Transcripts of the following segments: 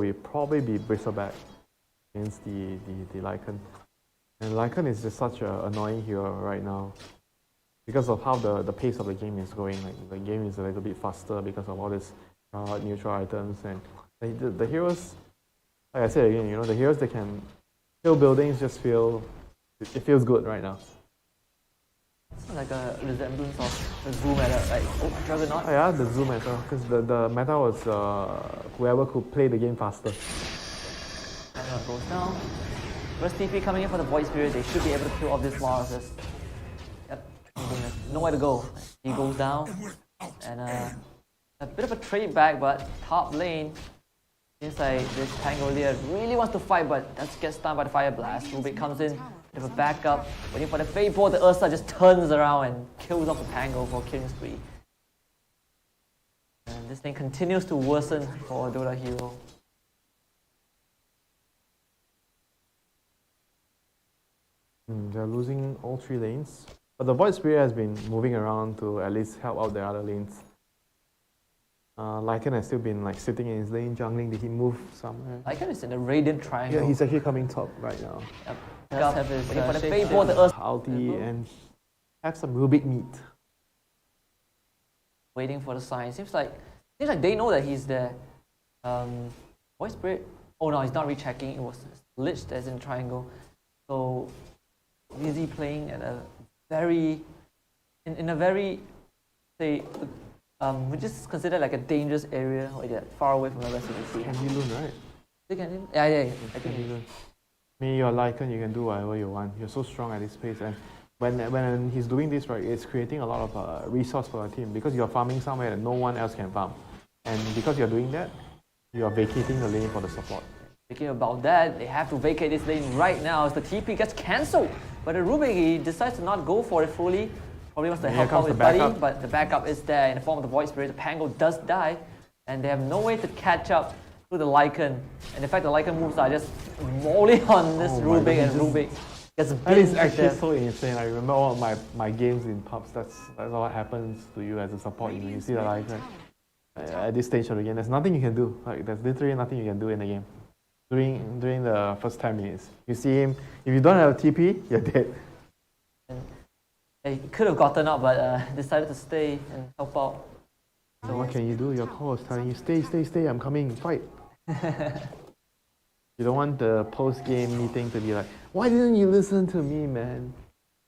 will probably be Bristleback against the Lycan. And Lycan is just such an annoying hero right now because of how the pace of the game is going. Like the game is a little bit faster because of all these neutral items, and the heroes, like I said again, you know, the heroes that can kill buildings just it feels good right now. It's like a resemblance of the Zoo meta, like Juggernaut. Oh, yeah, the Zoo meta, because the meta was whoever could play the game faster. Juggernaut goes down. First TP coming in for the Void Spirit, they should be able to kill off this Mars. Yep, nowhere to go. He goes down, and a bit of a trade back, but top lane, seems like this Pangolier really wants to fight, but does get stunned by the Fire Blast. Rubik comes in, bit of a backup, waiting for the Fade Ball. The Ursa just turns around and kills off the Pango for killing spree. And this thing continues to worsen for Dota Hero. They're losing all 3 lanes, but the Void Spirit has been moving around to at least help out the other lanes. Lycan has still been like sitting in his lane, jungling. Did he move somewhere? Lycan is in the Radiant Triangle. Yeah, he's actually coming top right now. Yep. Does have his for the Fade Ball, the Ursa. Ulti and have some Rubik meat. Waiting for the sign. Seems like they know that he's there. Void Spirit. Oh no, he's not rechecking. It was glitched as in triangle. So Lizzie playing at a very, in a very, say, we just consider like a dangerous area, or yeah, far away from the rest of the team. Candy Loon, right? They can, yeah. I think Candy Loon. I mean, you're Lycan, you can do whatever you want. You're so strong at this pace, and when he's doing this, right, it's creating a lot of resource for your team because you're farming somewhere that no one else can farm, and because you're doing that, you are vacating the lane for the support. Speaking about that, they have to vacate this lane right now as the TP gets cancelled. But the Rubik, he decides to not go for it fully. Probably wants to help out his buddy, but the backup is there in the form of the Void Spirit. The Pango does die, and they have no way to catch up to the Lycan. And in fact, the Lycan moves are just mauling on this Rubik, and Rubik gets a bit. That is actually so insane. I remember all of my games in pubs. That's what happens to you as a support. You see the Lycan at this stage of the game. There's nothing you can do. Like there's literally nothing you can do in the game. During the first 10 minutes. You see him, if you don't have a TP, you're dead. And he could have gotten out, but decided to stay and help out. So what can you do? Your call is telling you, stay, I'm coming, fight. You don't want the post-game meeting to be like, why didn't you listen to me, man?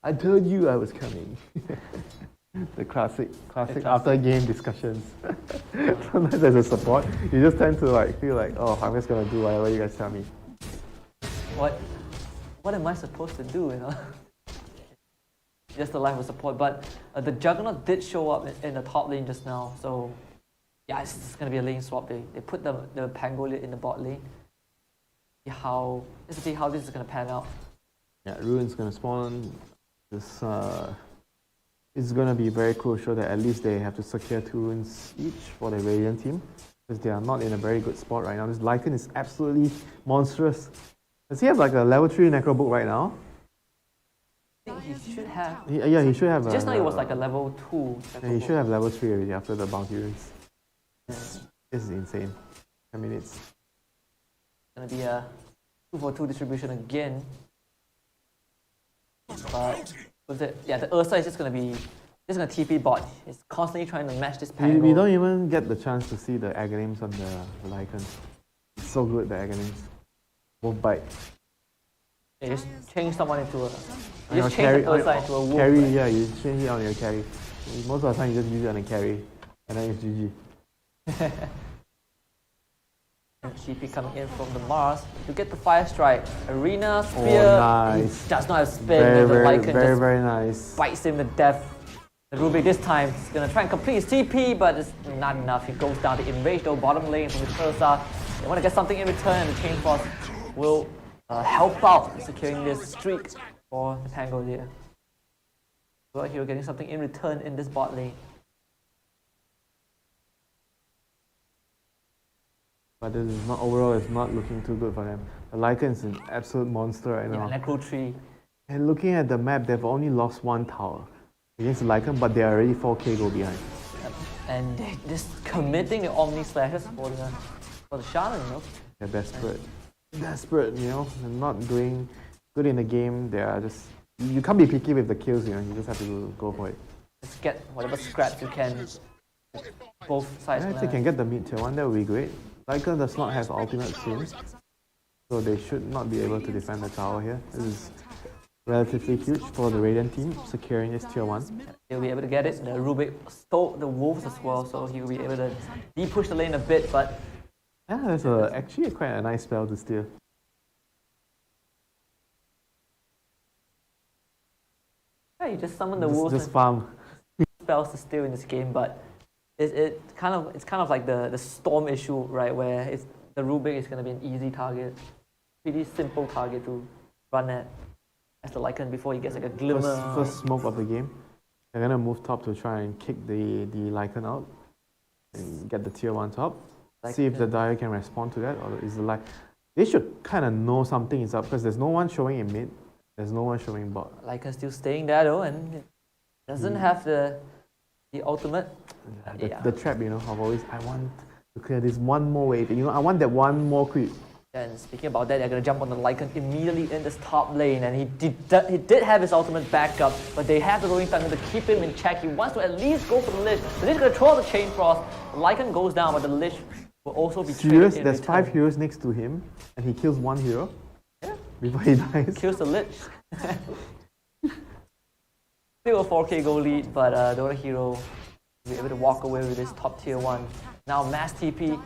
I told you I was coming. The classic after-game discussions. Sometimes as a support, you just tend to like feel like, oh, I'm just gonna do whatever you guys tell me. What am I supposed to do? You know, just the life of support. But the Juggernaut did show up in the top lane just now, so yeah, it's gonna be a lane swap. They put the Pangolier in the bot lane. Let's see how this is gonna pan out. Yeah, Ruin's gonna spawn. This it's going to be very crucial that at least they have to secure 2 runes each for the Radiant team because they are not in a very good spot right now. This Lycan is absolutely monstrous. Does he have like a level 3 Necro Book right now? I think he should have. Yeah, he should have. Just now it was like a level 2. Yeah, he should have level 3 already after the bounty runes. This is insane. I mean, it's going to be a 2-for-2 distribution again. But with it, yeah, the Ursa is just gonna TP bot. It's constantly trying to match this Pango. We don't even get the chance to see the Aghanims on the Lycan. It's so good, the Aghanims. Both bite. You just change someone into a... You just change the Ursa into a wolf. Carry, right? Yeah, you change it on your carry. Most of the time you just use it on a carry, and then it's GG. TP coming in from the Mars to get the Fire Strike. Arena, Spear, nice. He does not have spin. The Lycan just very nice. Bites him to death. The Rubik this time is going to try and complete his TP, but it's not enough. He goes down to enrage the bottom lane from his Ursa. They want to get something in return, and the Chain Force will help out securing this streak for the Pangolier. Well, here we're getting something in return in this bot lane. But this is not overall. It's not looking too good for them. The Lycan is an absolute monster right now. Yeah, Necro Tree. And looking at the map, they've only lost 1 tower against the Lycan, but they are already 4k go behind. Yep. And they're just committing the Omni Slashes for the Shaman, you know. They're desperate. Desperate, you know, and not doing good in the game. They are just, you can't be picky with the kills, you know, you just have to go for it. Just get whatever scraps you can. Both sides. Yeah, if they can get the mid tier 1, that would be great. Lycan does not have ultimate soon, so they should not be able to defend the tower here. This is relatively huge for the Radiant team, securing this tier 1. He'll be able to get it. The Rubik stole the wolves as well, so he'll be able to de-push the lane a bit, but yeah, that's actually quite a nice spell to steal. yeah, you just summon the wolves Just and farm. spells to steal in this game, but it's kind of like the storm issue, right? Where it's the Rubik is going to be an easy target, pretty simple target to run at as the Lycan before he gets like a glimmer. First smoke of the game. They're gonna move top to try and kick the Lycan out and get the tier 1 top. See if the Dire can respond to that, or is the they should kind of know something is up because there's no one showing in mid, there's no one showing bot. Lycan still staying there though, and doesn't have the ultimate. The trap, you know, I've always, I want to clear this one more wave, you know, I want that one more creep. And speaking about that, they're going to jump on the Lycan immediately in this top lane, and he did have his ultimate backup, but they have the Rolling Thunder to keep him in check. He wants to at least go for the Lich. The Lich is going to throw out the Chain Frost. The Lycan goes down, but the Lich will also be serious. traded in There's return. 5 heroes next to him, and he kills 1 hero. Yeah. Before he dies. Kills the Lich. Still a 4k goal lead, but the other hero will be able to walk away with this top tier 1. Now mass TP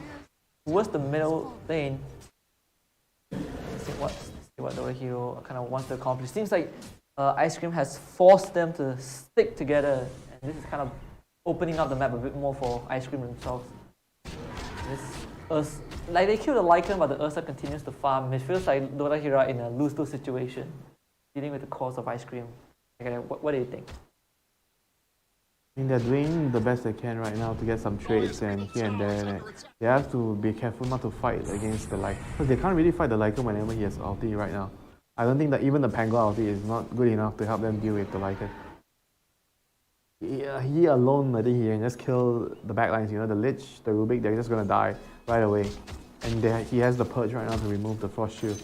towards the middle lane. See what the other hero kind of wants to accomplish. Seems like ICECREAM has forced them to stick together, and this is kind of opening up the map a bit more for ICECREAM themselves. Like they kill the Lycan, but the Ursa continues to farm. It feels like Dota Hero in a lose-lose situation, dealing with the cause of ICECREAM. Okay, what do you think? I think they're doing the best they can right now to get some trades and here and there. And they have to be careful not to fight against the Lycan, because they can't really fight the Lycan whenever he has ulti right now. I don't think that even the Pangolin ulti is not good enough to help them deal with the Lycan. He alone, I think he can just kill the backlines, you know, the Lich, the Rubik, they're just gonna die right away. And he has the Purge right now to remove the Frost Shield.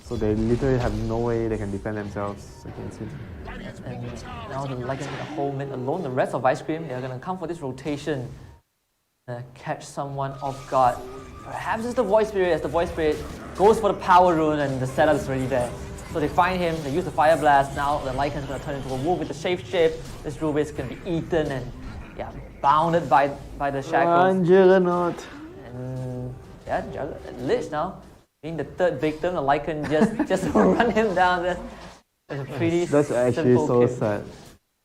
So they literally have no way they can defend themselves against him. And now the Lycan is going to hold mid alone. The rest of ICECREAM, they're going to come for this rotation. Catch someone off guard. Perhaps it's the Void Spirit, as the Void Spirit goes for the Power Rune and the setup is already there. So they find him, they use the Fire Blast. Now the Lycan is going to turn into a wolf with the Shape Shift. This Rubik is going to be eaten and bounded by the shackles. Juggernaut. And Lich now, being the third victim, the Lycan just run him down. That's a pretty That's actually so kill. sad.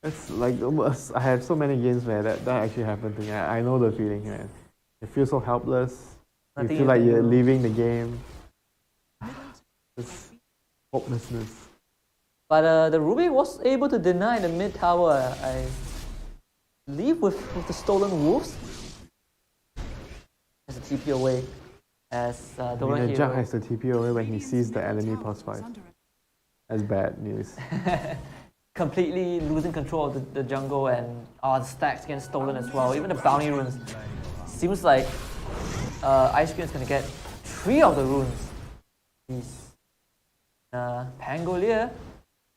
It's like almost, I have so many games where that actually happened to me. I know the feeling, man. You feel so helpless. Nothing you feel like you're leaving the game. Just hopelessness. But the Rubik was able to deny the mid tower, I believe, with the stolen wolves. As a TP away. As the Jug has to TP away when he sees the enemy +5. That's bad news. Completely losing control of the jungle, and the stacks getting stolen as well. Even the bounty runes. Seems like ICECREAM is going to get 3 of the runes. Pangolier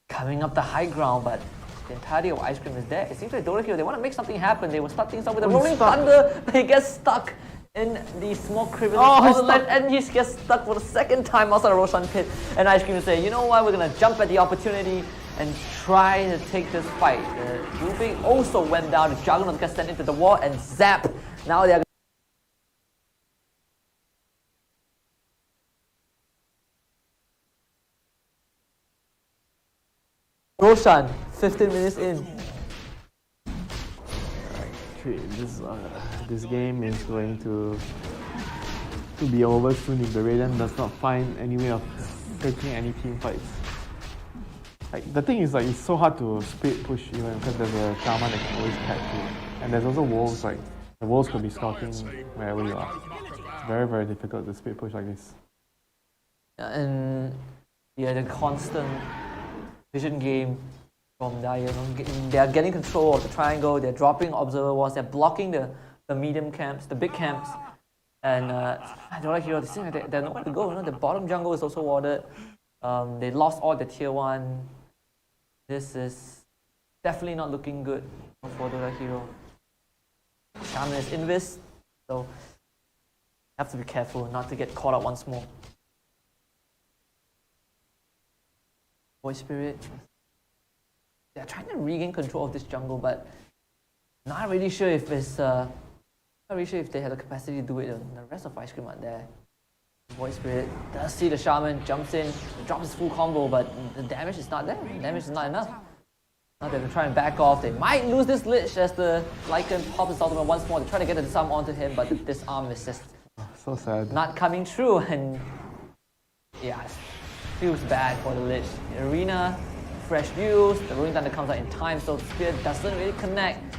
coming up the high ground, but the entirety of ICECREAM is there. It seems like Dota Hero, they want to make something happen. They will start things off with a Rolling Thunder, but he gets stuck in the small crevice of the left, and he gets stuck for the second time outside the Roshan pit. And ICECREAM will say, you know what, we're going to jump at the opportunity and try to take this fight. The Rubik also went down, the Juggernaut gets sent into the wall, and zap! Now they are Roshan, 15 minutes in. This game is going to be over soon if the Radiant does not find any way of taking any team fights. Like the thing is, like, it's so hard to split push even because there's a Shaman that can always catch you, and there's also wolves. Like the wolves could be scouting wherever you are. It's very, very difficult to split push like this. And the constant vision game from Dire. They are getting control of the triangle. They're dropping observer walls. They're blocking the medium camps, the big camps. And Dora Hero, they seem like they're nowhere to go. You know, the bottom jungle is also warded. They lost all the tier 1. This is definitely not looking good for Dora Hero. Shaman is invis, so have to be careful not to get caught up once more. Void Spirit. They're trying to regain control of this jungle, but not really sure if it's not really sure if they have the capacity to do it. The rest of Ice Cream aren't there. Void Spirit does see the Shaman, jumps in, drops his full combo, but the damage is not there. The damage is not enough. Now they try and back off. They might lose this Lich as the Lycan pops his ultimate once more. They try to get the disarm onto him, but the disarm is just So sad. not coming true, and yeah, it feels bad for the Lich. The arena, fresh views, the Rolling Thunder comes out in time, so the Spear doesn't really connect.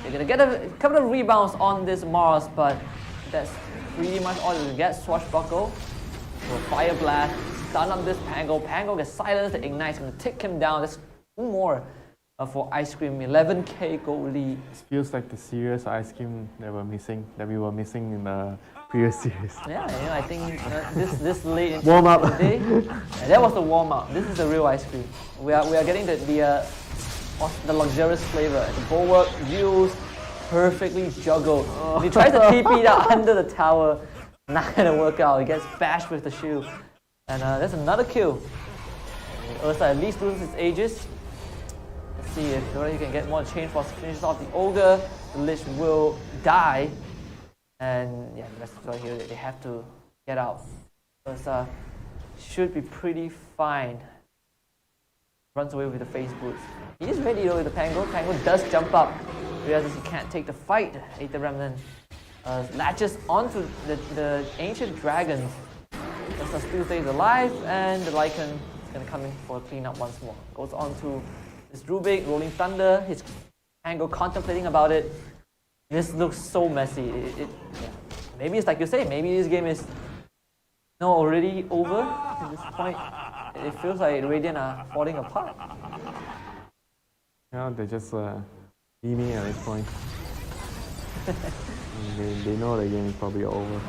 They're gonna get a couple of rebounds on this Mars, but that's pretty much all they get. Swashbuckle, will Fire Blast, stun up this Pango. Pango gets silenced, the Ignite's gonna tick him down. That's 2 more for Ice Cream, 11k gold lead. It feels like the serious Ice Cream that we were missing in the previous series. Yeah, you know, I think this late into Warm up. the day, that was the warm up. This is the real Ice Cream. We are getting the luxurious flavor. The bulwark views perfectly juggled. He tries to TP that under the tower, not gonna work out. He gets bashed with the shield, and that's another kill. Ursa at least loses its Aegis. Let's see if Dora can get more Chain Force, finishes off the Ogre. The Lich will die. And yeah, the rest of the here, they have to get out. Ursa should be pretty fine. Runs away with the face boots. He's ready though with the Pango. Pango does jump up. Realizes he can't take the fight. Aether Remnant latches onto the ancient dragons. Ursa still stays alive, and the Lycan is going to come in for a cleanup once more. Goes on to this Rubik, Rolling Thunder. His Pango contemplating about it. This looks so messy. Yeah. Maybe it's like you say, maybe this game is already over at this point. It feels like Radiant are falling apart. Yeah, they're just beaming at this point. they know the game is probably over.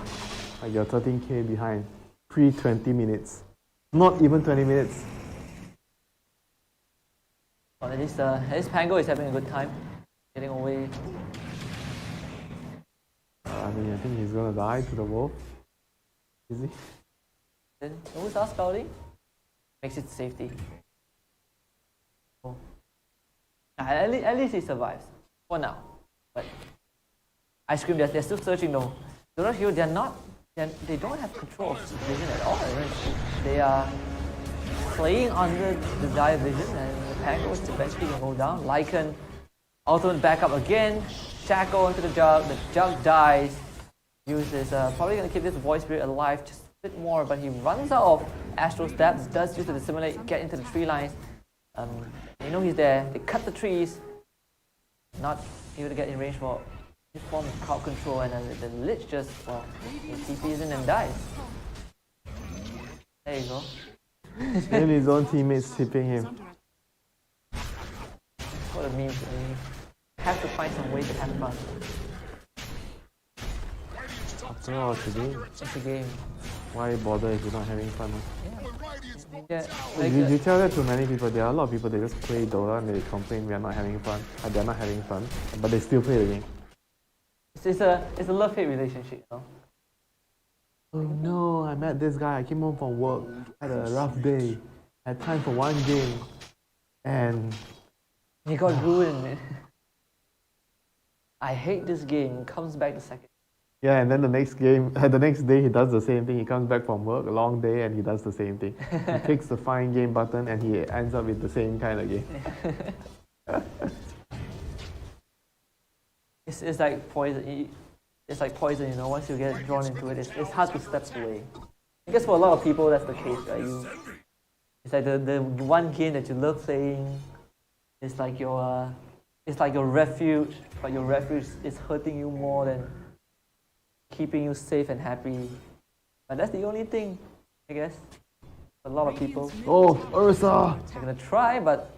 Like you're 13k behind. Pre-20 minutes. Not even 20 minutes. Well, at least Pango is having a good time. Getting away. I think he's gonna die to the wolf. Is he? Then who's our scouting? Makes it to safety. Oh. At least he survives. For now. But Ice Cream, they're still searching though. Dora Hero, they don't have control of vision at all. They are playing under the dire vision, and the Pango is eventually gonna go down. Lycan, ultimate backup again. Shackle into the Jug. The Jug dies. Uses probably gonna keep this Void Spirit alive just a bit more, but he runs out of Astral Stabs. Does use it to dissimulate, get into the tree lines. They know he's there. They cut the trees. Not able to get in range for his form of crowd control, and the Lich just he TPs in and dies. There you go. And his own teammates tipping him. What a meme. Have to find some way to have fun. After all, it's a game. It's a game. Why bother if you're not having fun? Yeah. You tell that to many people. There are a lot of people, they just play Dota and they complain we are not having fun. They're not having fun, but they still play the game. It's a love-hate relationship, you know? Oh no, I met this guy. I came home from work, had a rough day, had time for one game, and He got ruined. I hate this game. Comes back the second. yeah, and then the next day he does the same thing. He comes back from work, a long day, and he does the same thing. He clicks the find game button and he ends up with the same kind of game. It's like poison. It's like poison, you know. Once you get drawn into it, it's hard to step away. I guess for a lot of people, that's the case, right? It's like the one game that you love playing. It's like your refuge, but your refuge is hurting you more than keeping you safe and happy. But that's the only thing, I guess. A lot of people. Oh, Ursa! They're gonna try, but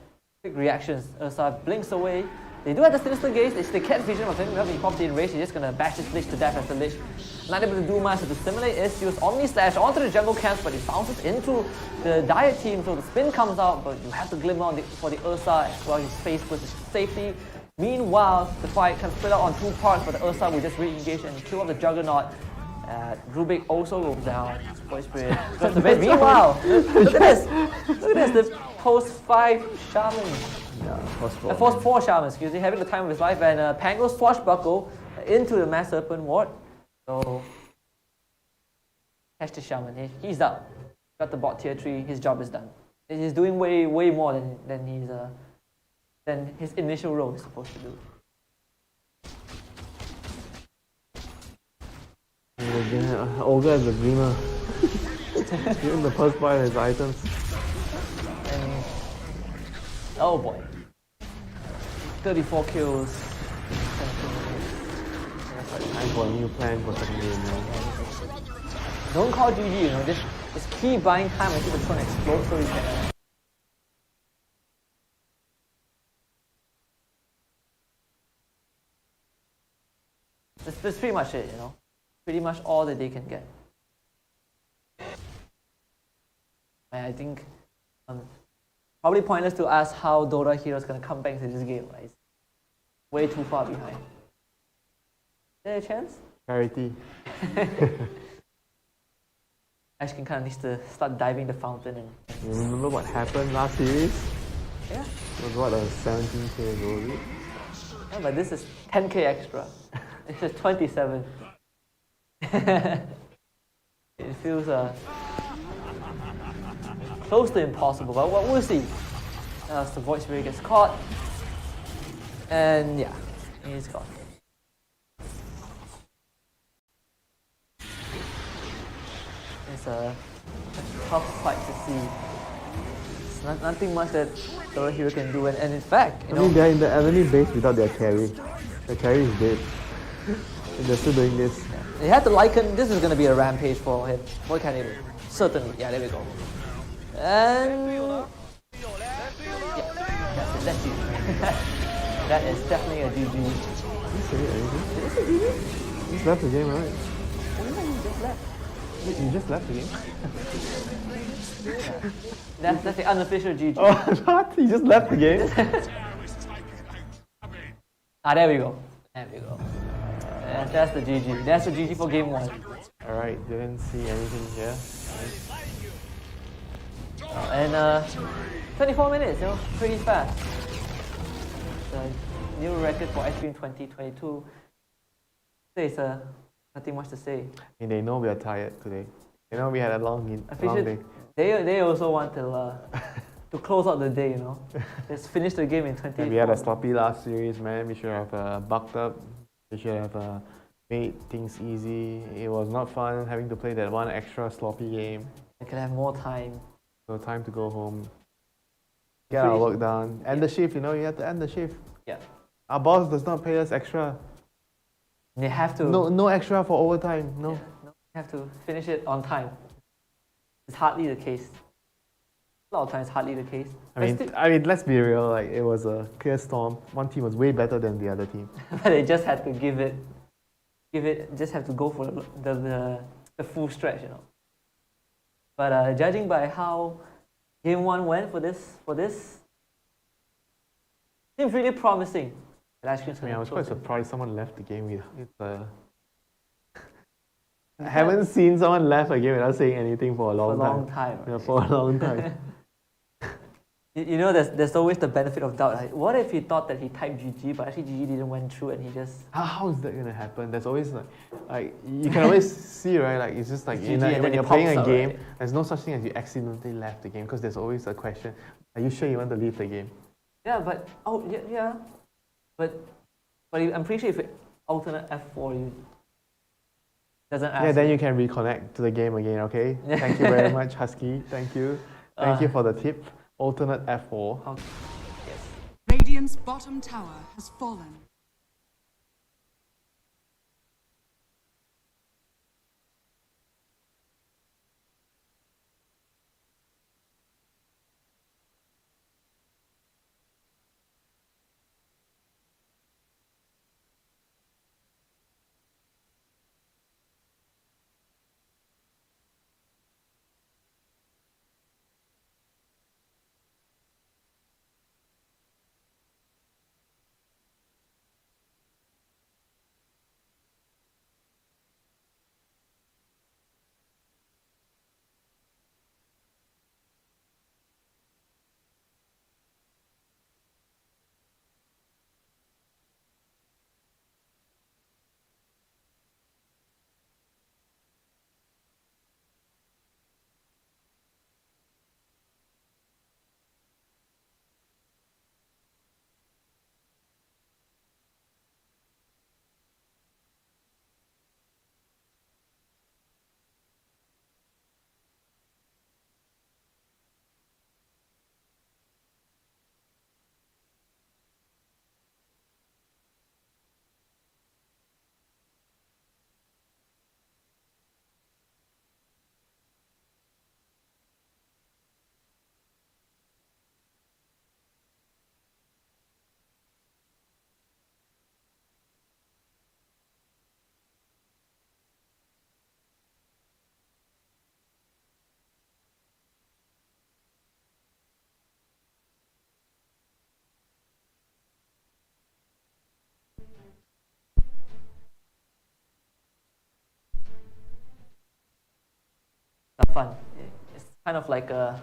quick reactions. Ursa blinks away. They do have the Sinister Gaze, they can't vision of him. He pops in range, he's just gonna bash his Lich to death as the Lich. Not able to do much, so to stimulate is use Omni Slash onto the jungle camps, but it bounces into the Dire team, so the spin comes out, but you have to glimmer on for the Ursa as well, his face with his safety. Meanwhile, the fight can split out on two parts, but the Ursa will just re-engage and kill off the Juggernaut. Rubik also goes down. Voice Spirit goes to bed. Meanwhile, look at this! Look at this, the post-5 Shaman. Yeah, Force 4 Shaman, excuse me, having the time of his life, and Pango swashbuckle into the Mass Serpent ward. So, catch the Shaman, he's up. Got the bot tier 3, his job is done. He's doing way more than his initial role is supposed to do. Olga is the dreamer. Given the first buy of his items. And, oh boy. 34 kills. Time for a new plan for second game now. Don't call GG, you know, just keep buying time until the throne explodes so you can... That's pretty much it, you know. Pretty much all that they can get. And I think probably pointless to ask how Dota Hero is going to come back to this game, right? It's way too far behind. Is there a chance? Charity. Ashkin kind of needs to start diving the fountain. And you remember what happened last series? yeah. It was what, a 17k goal lead? Yeah, but this is 10k extra. This is 27. It feels close to impossible, but we'll see. As the Void Spirit gets caught. And yeah, he's gone. It's a tough fight to see. It's nothing much that Dota Hero can do, and in fact, you know, they're in the enemy base without their carry. The carry is dead. And they're still doing this. they had to liken. This is going to be a rampage for him. What can he do? Certainly, yeah, there we go. And yeah, that's it. That is definitely a GG. Did you say anything? He just left the game, right? He just left. You just left the game? That's the unofficial GG. Oh, what? He just left the game? There we go. There we go. That's the GG. That's the GG for game 1. Alright, didn't see anything here. And 24 minutes, you know, pretty fast. New record for ICECREAM 2022. There's nothing much to say. And they know we are tired today. They know we had a long day. They also want to close out the day, you know. Just finish the game in 20. We had a sloppy last series, man. We should have bucked up. We should have made things easy. It was not fun having to play that one extra sloppy game. We could have more time. So time to go home. Get our work done. End the shift, you know, you have to end the shift. Yeah. Our boss does not pay us extra. They have to. No extra for overtime. No. Yeah, no, they have to finish it on time. It's hardly the case. A lot of times, hardly the case. I mean, let's be real. Like, it was a clear storm. One team was way better than the other team. But they just had to give it. Just have to go for the full stretch, you know. But judging by how game 1 went for this seems really promising. I was quite surprised someone left the game I haven't seen someone left a game without saying anything for a long time. Right? Yeah, for a long time. You know, there's always the benefit of doubt. Like, what if he thought that he typed GG, but actually GG didn't went through, and he just... How is that gonna happen? There's always like you can always see, right? Like, it's just like when you're playing a game, right? There's no such thing as you accidentally left the game, because there's always a question: are you sure you want to leave the game? Yeah, but but I'm pretty sure if it alternate F4, you doesn't ask. Yeah, then you can reconnect to the game again. Okay. Thank you very much, Husky. Thank you. Thank you for the tip. Alternate F4. Okay. Yes. Radiant's bottom tower has fallen. fun. It's kind of like I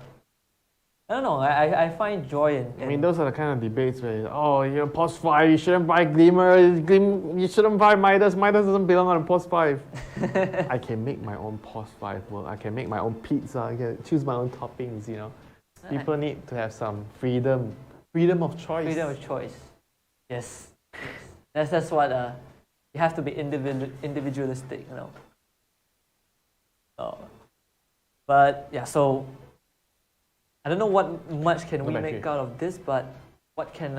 don't know. I find joy in. I mean, those are the kind of debates where, oh, you're pos 5, you shouldn't buy Glimmer, you shouldn't buy Midas, Midas doesn't belong on a pos 5. I can make my own pos 5 work, I can make my own pizza, I can choose my own toppings, you know. People need to have some freedom of choice. Freedom of choice. Yes. That's what you have to be individualistic, you know. But yeah, so I don't know what much can we make out of this, but what can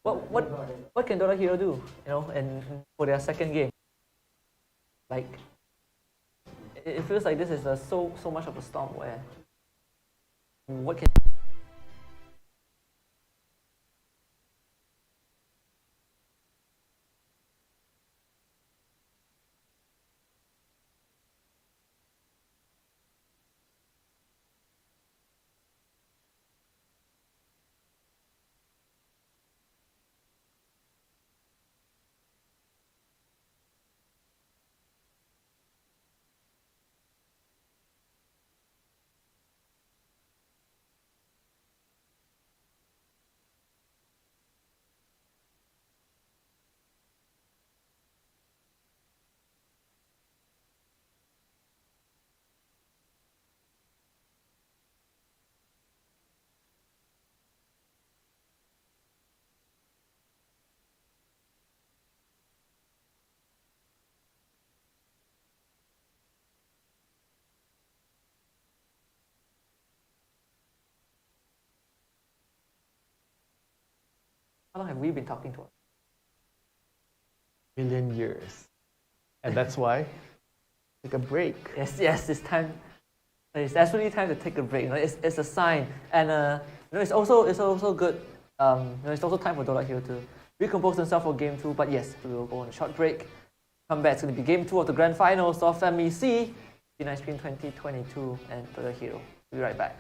what can Dota Hero do, you know, and for their second game? Like it feels like this is so much of a storm where what can how long have we been talking to us? Million years. And that's why, take a break. Yes, it's time. It's absolutely time to take a break. You know, it's a sign, and you know, it's also good. You know, it's also time for Dota Hero to recompose themselves for Game 2. But yes, we will go on a short break. Come back. It's going to be Game 2 of the Grand Finals of MEC, Ice Cream 2022, and Dota Hero. We'll be right back.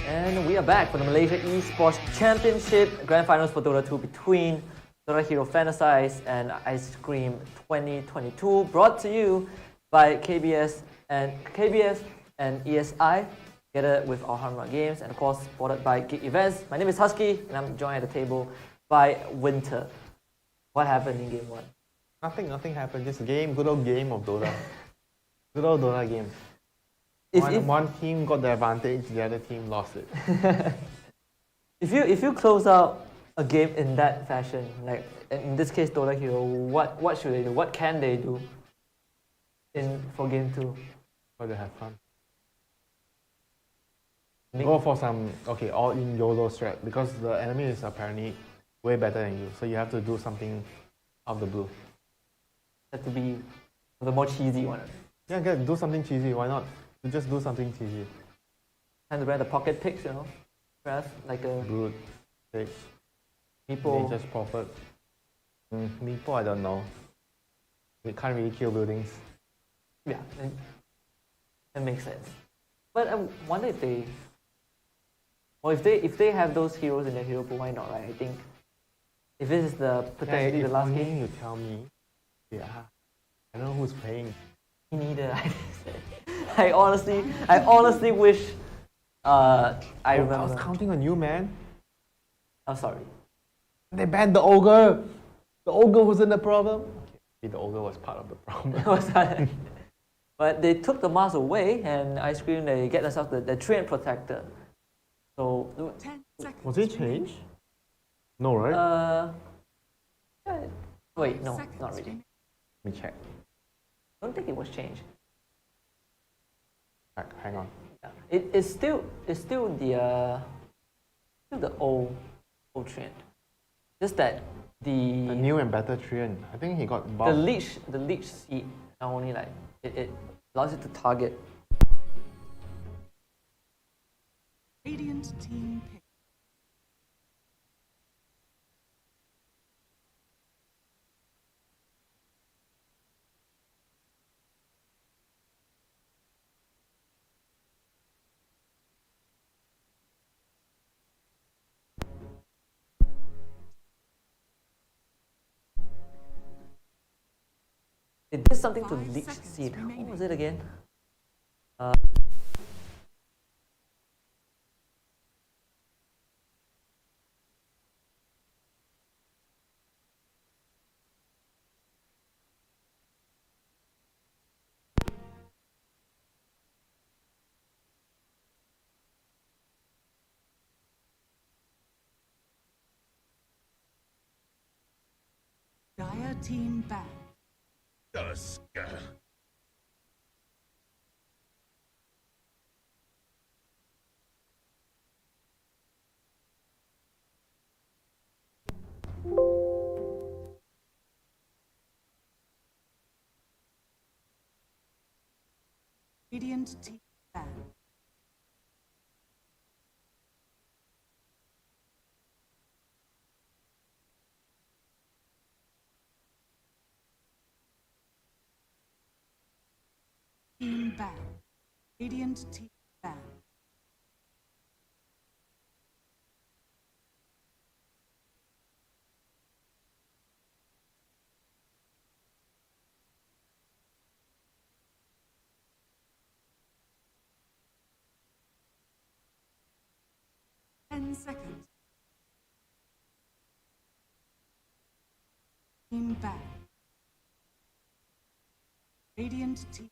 And we are back for the Malaysia Esports Championship Grand Finals for Dota 2 between Dota Hero FANTASZE and ICECREAM 2022, brought to you by KBS and ESI, together with Alhambra Games, and of course supported by Geek Events. My name is Husky, and I'm joined at the table by Winter. What happened in Game 1? Nothing happened. Just a game, good old game of Dota. Good old Dota game. One team got the advantage, the other team lost it. If you close out a game in that fashion, like in this case Dota Hero, what should they do? What can they do for Game 2? But they have fun. Go for some all-in YOLO strat, because the enemy is apparently way better than you, so you have to do something out of the blue. Have to be the more cheesy one. Yeah, do something cheesy. Why not? Just do something cheesy. Time to wear the pocket picks, you know, dress like a Brood, six, Meepo. Nature's Prophet. Meepo, I don't know. We can't really kill buildings. Yeah, that makes sense. But I wonder if they, or if they have those heroes in their hero pool, why not? Right? I think if this is potentially the last game, you tell me. Yeah, I don't know who's playing. Me neither. I honestly wish. I remember. I was counting on you, man. I'm sorry. They banned the ogre. The ogre wasn't the problem. Okay, the ogre was part of the problem. But they took the mask away, and ICECREAM, they get themselves the Treant Protector. So 10 seconds. Was it changed? No, right? Wait, no, Seconds not really. remaining. Let me check. I don't think it was changed. Hang on. Yeah. It's still the old Treant. Just that The new and better Treant. I think he got buffed. the leech seed not only like it allows you to target. Radiant team pick. It did something to 5 leech seconds seed. What remaining. was it again? Dire team back. Radiant team back. Team back. Radiant team back. Ten seconds. Team back. Radiant team.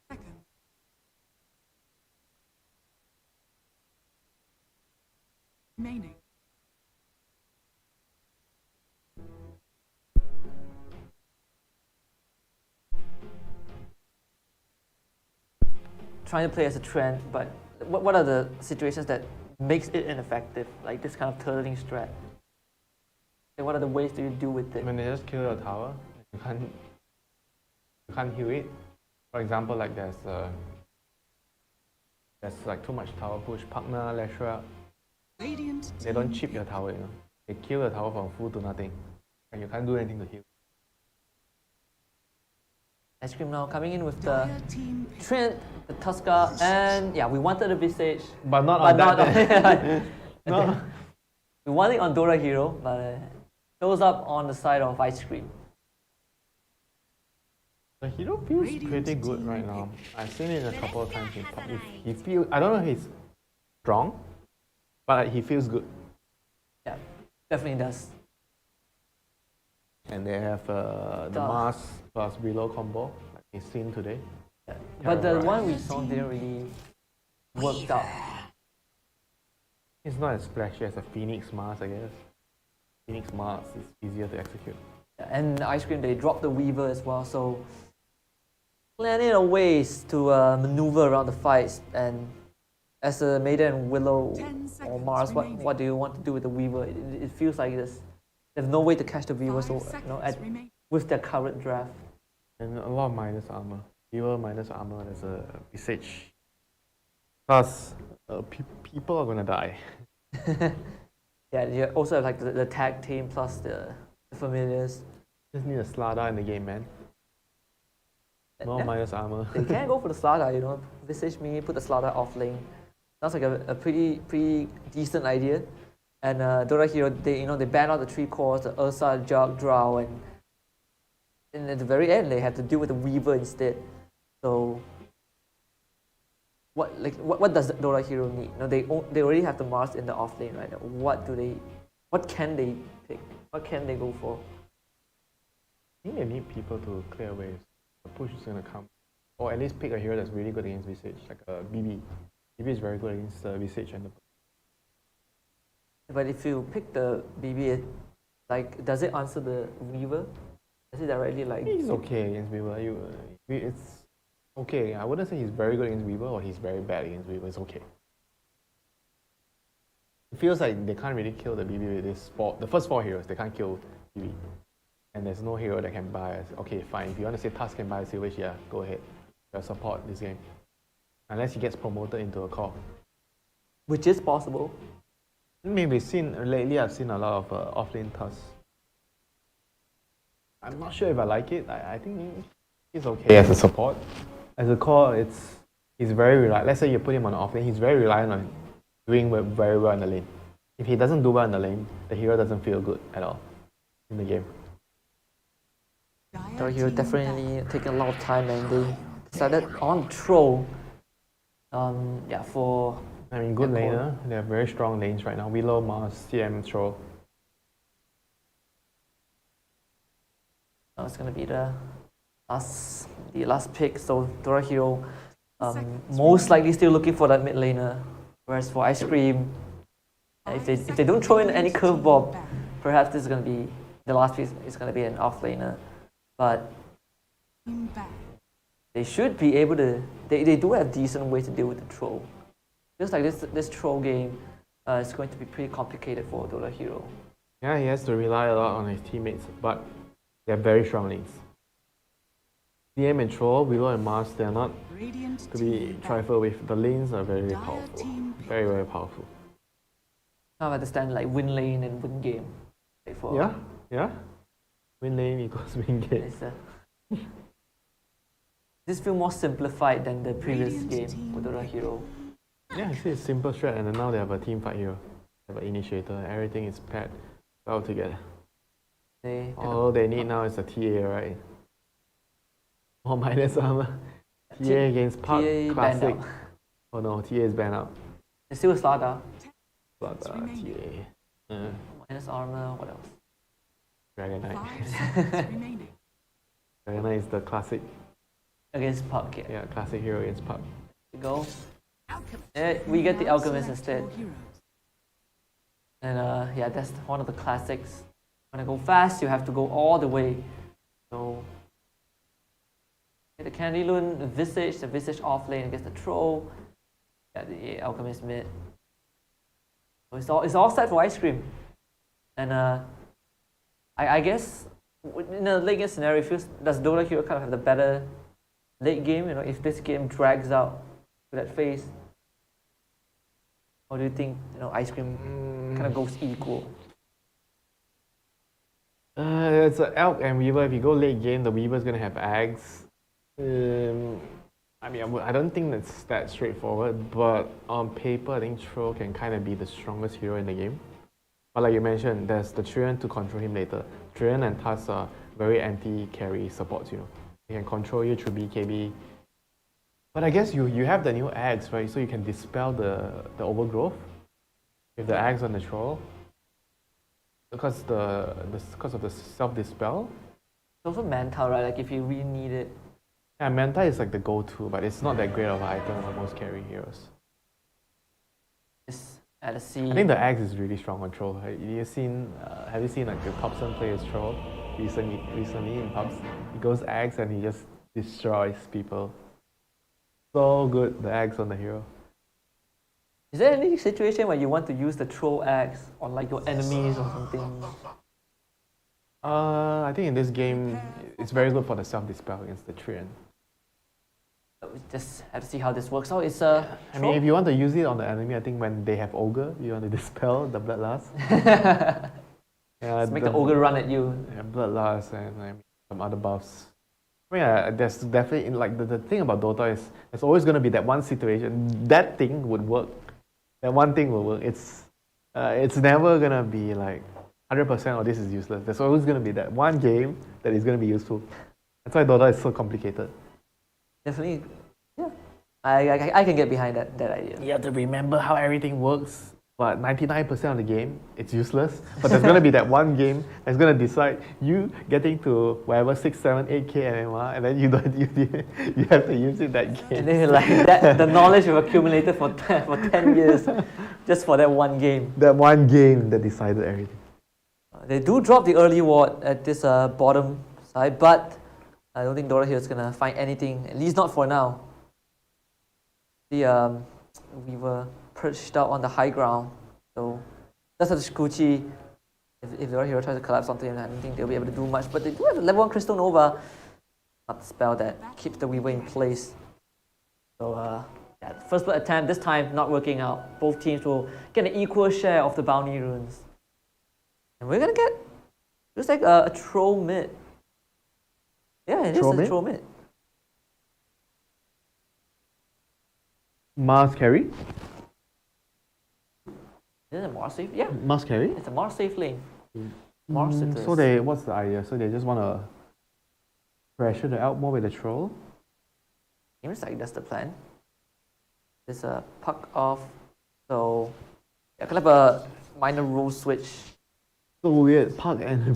Second. Remaining. Trying to play as a trend, but what are the situations that makes it ineffective? Like this kind of turtling strat. And what are the ways do you deal with it? When they just kill your tower, you can't heal it. For example, like there's There's like too much tower push, partner, lateral. Radiant They don't team chip your tower, you know. They kill the tower from full to nothing. And you can't do anything to heal. Ice Cream now coming in with the Dire team pick. Trent, the Tusker, and yeah, we wanted a Visage, But not but on not that. No. we wanted it on Dora Hero, but shows up on the side of Ice Cream. The hero feels Radiant pretty good team right now. pick. I've seen it a couple of times in top. He feels, I don't know if he's strong, but he feels good. Yeah, definitely does. And they have the The- Mars plus below combo, like we've seen today. Yeah. But the Alright. one we saw didn't really work out. It's not as flashy as a Phoenix Mars, I guess. Phoenix Mars is easier to execute. Yeah, and Ice Cream, they dropped the Weaver as well, so plenty of ways to maneuver around the fights. And as a Maiden, Willow, 10 or seconds Mars, remaining. what do you want to do with the Weaver? It feels like there's no way to catch the Weaver, 5 so seconds remaining. with their current draft. And a lot of minus armor. Hero minus armor, there's a Visage. Plus, people are gonna die. Yeah, you also have like the tag team plus the familiars. Just need a Slada in the game, man. No Yeah, minus armor. they can go for the Slada, you know. Visage me, put the Slada off lane. Sounds like a pretty decent idea. And Dora Hero, they ban out the 3 cores, the Ursa, Jug, Drow, and at the very end they have to deal with the Weaver instead. So what does Dora Hero need? They already have the Mars in the off lane right now. What can they pick? What can they go for? I think they need people to clear waves. The push is gonna come. Or at least pick a hero that's really good against Visage, like a BB. BB is very good against Visage and the... But if you pick the BB, like, does it answer the Weaver? Does it directly like? He's okay against Weaver. It's okay. I wouldn't say he's very good against Weaver or he's very bad against Weaver. It's okay. It feels like they can't really kill the BB with this the first 4 heroes. They can't kill BB. And there's no hero that can buy us. Okay, fine. If you want to say Tusk can buy a Silver, yeah, go ahead. You'll support this game. Unless he gets promoted into a core. Which is possible. Maybe lately I've seen a lot of offlane Tusk. I'm not sure if I like it. I think he's okay as a support. As a core, he's very reliant. Let's say you put him on offlane, he's very reliant on doing very well in the lane. If he doesn't do well in the lane, the hero doesn't feel good at all in the game. Dora Hero definitely taking a lot of time, and they decided on Troll. Yeah, for I mean, good Yeah, cool. laner. They have very strong lanes right now. Willow, Mars, CM, Troll. it's gonna be the last pick. So Dora Hero, most likely still looking for that mid laner. Whereas for Ice Cream, if they don't throw in any curveball, perhaps this is gonna be the last piece. Is gonna be an off laner, but Team back. they should be able to. They do have decent ways to deal with the troll. Just like this troll game, is going to be pretty complicated for Dora Hero. Yeah, he has to rely a lot on his teammates, but they have very strong lanes. CM and Troll, Willow and Mars, they are not Radiant to be team back. trifled with. The lanes are very Dire powerful. team pick. Very, very powerful. I understand like win lane and win game. Like for Yeah. Win lane equals win game. It's, this feel more simplified than the previous Radiant game team for Dora pick. Hero. Yeah, it's a simple strat, and then now they have a team fight here. They have an initiator. Everything is paired well together. All they need now is a TA, right? Or minus armor. TA against Park, TA classic. banned out. Oh no, TA is banned out. It's still Slada, But remaining. TA. minus armor, what else? Dragon 5 Knight. seconds remaining. Dragon Knight is the classic, Against Puck, yeah. yeah, classic hero against Park. We go. Alchemist. We get the Now Alchemist select instead. your heroes. And yeah, that's one of the classics. When I go fast, you have to go all the way. So the Candy Loon, the Visage off lane against the Troll. Yeah, the Alchemist mid. So it's all set for Ice Cream. And I guess in a late game scenario, does Dora Hero kind of have the better late game? If this game drags out to that phase, Or do you think, Ice Cream kind of goes equal? It's an elk and weaver. If you go late game, the weaver's gonna have eggs. I don't think that's that straightforward, but on paper, I think Troll can kind of be the strongest hero in the game. But like you mentioned, there's the Trillion to control him later. Trillion and Tas are very anti-carry supports, They can control you through BKB. But I guess you have the new eggs, right? So you can dispel the overgrowth with the eggs on the Troll. Because of the self-dispel. It's also Manta, right? Like if you really need it. Yeah, Manta is like the go-to, but it's not that great of an item for most carry heroes. Just at a sea. I think the axe is really strong on Troll. Have you seen like the Thompson play as Troll recently in pubs? He goes axe and he just destroys people. So good, the axe on the hero. Is there any situation where you want to use the Troll axe on like your enemies or something? I think in this game, it's very good for the self-dispel against the Trillion. We just have to see how this works out. It's I mean, if you want to use it on the enemy, I think when they have Ogre, you want to dispel the Bloodlust. Just make the Ogre run at you. Yeah, Bloodlust and some other buffs. Yeah, there's definitely, the thing about Dota is there's always going to be that one situation, that thing would work. That one thing will work. It's never going to be like 100% or this is useless. There's always going to be that one game that is going to be useful. That's why Dota is so complicated. Definitely, yeah. I can get behind that idea. You have to remember how everything works. But 99% of the game, it's useless. But there's going to be that one game that's going to decide you getting to whatever 6, 7, 8k MMR, and then you have to use it that game. And then like that, the knowledge you've accumulated for 10 years just for that one game. That one game that decided everything. They do drop the early ward at this bottom side, but I don't think Dota here is going to find anything, at least not for now. We were perched out on the high ground, so that's what Shikuchi, if Dota hero tries to collapse onto him, I don't think they'll be able to do much, but they do have a level 1 Crystal Nova, not the spell that keeps the Weaver in place. So yeah, first blood attempt, this time not working out. Both teams will get an equal share of the bounty runes. And we're gonna get just like a troll mid. Yeah, it is a troll mid. Mars carry? Is it a Mars safe? Yeah. Mars carry? It's a Mars safe lane. Mars So what's the idea? So they just want to pressure the elk more with the troll? Seems like that's the plan. There's a puck off, so yeah, kind of a minor rule switch. So weird, Puck and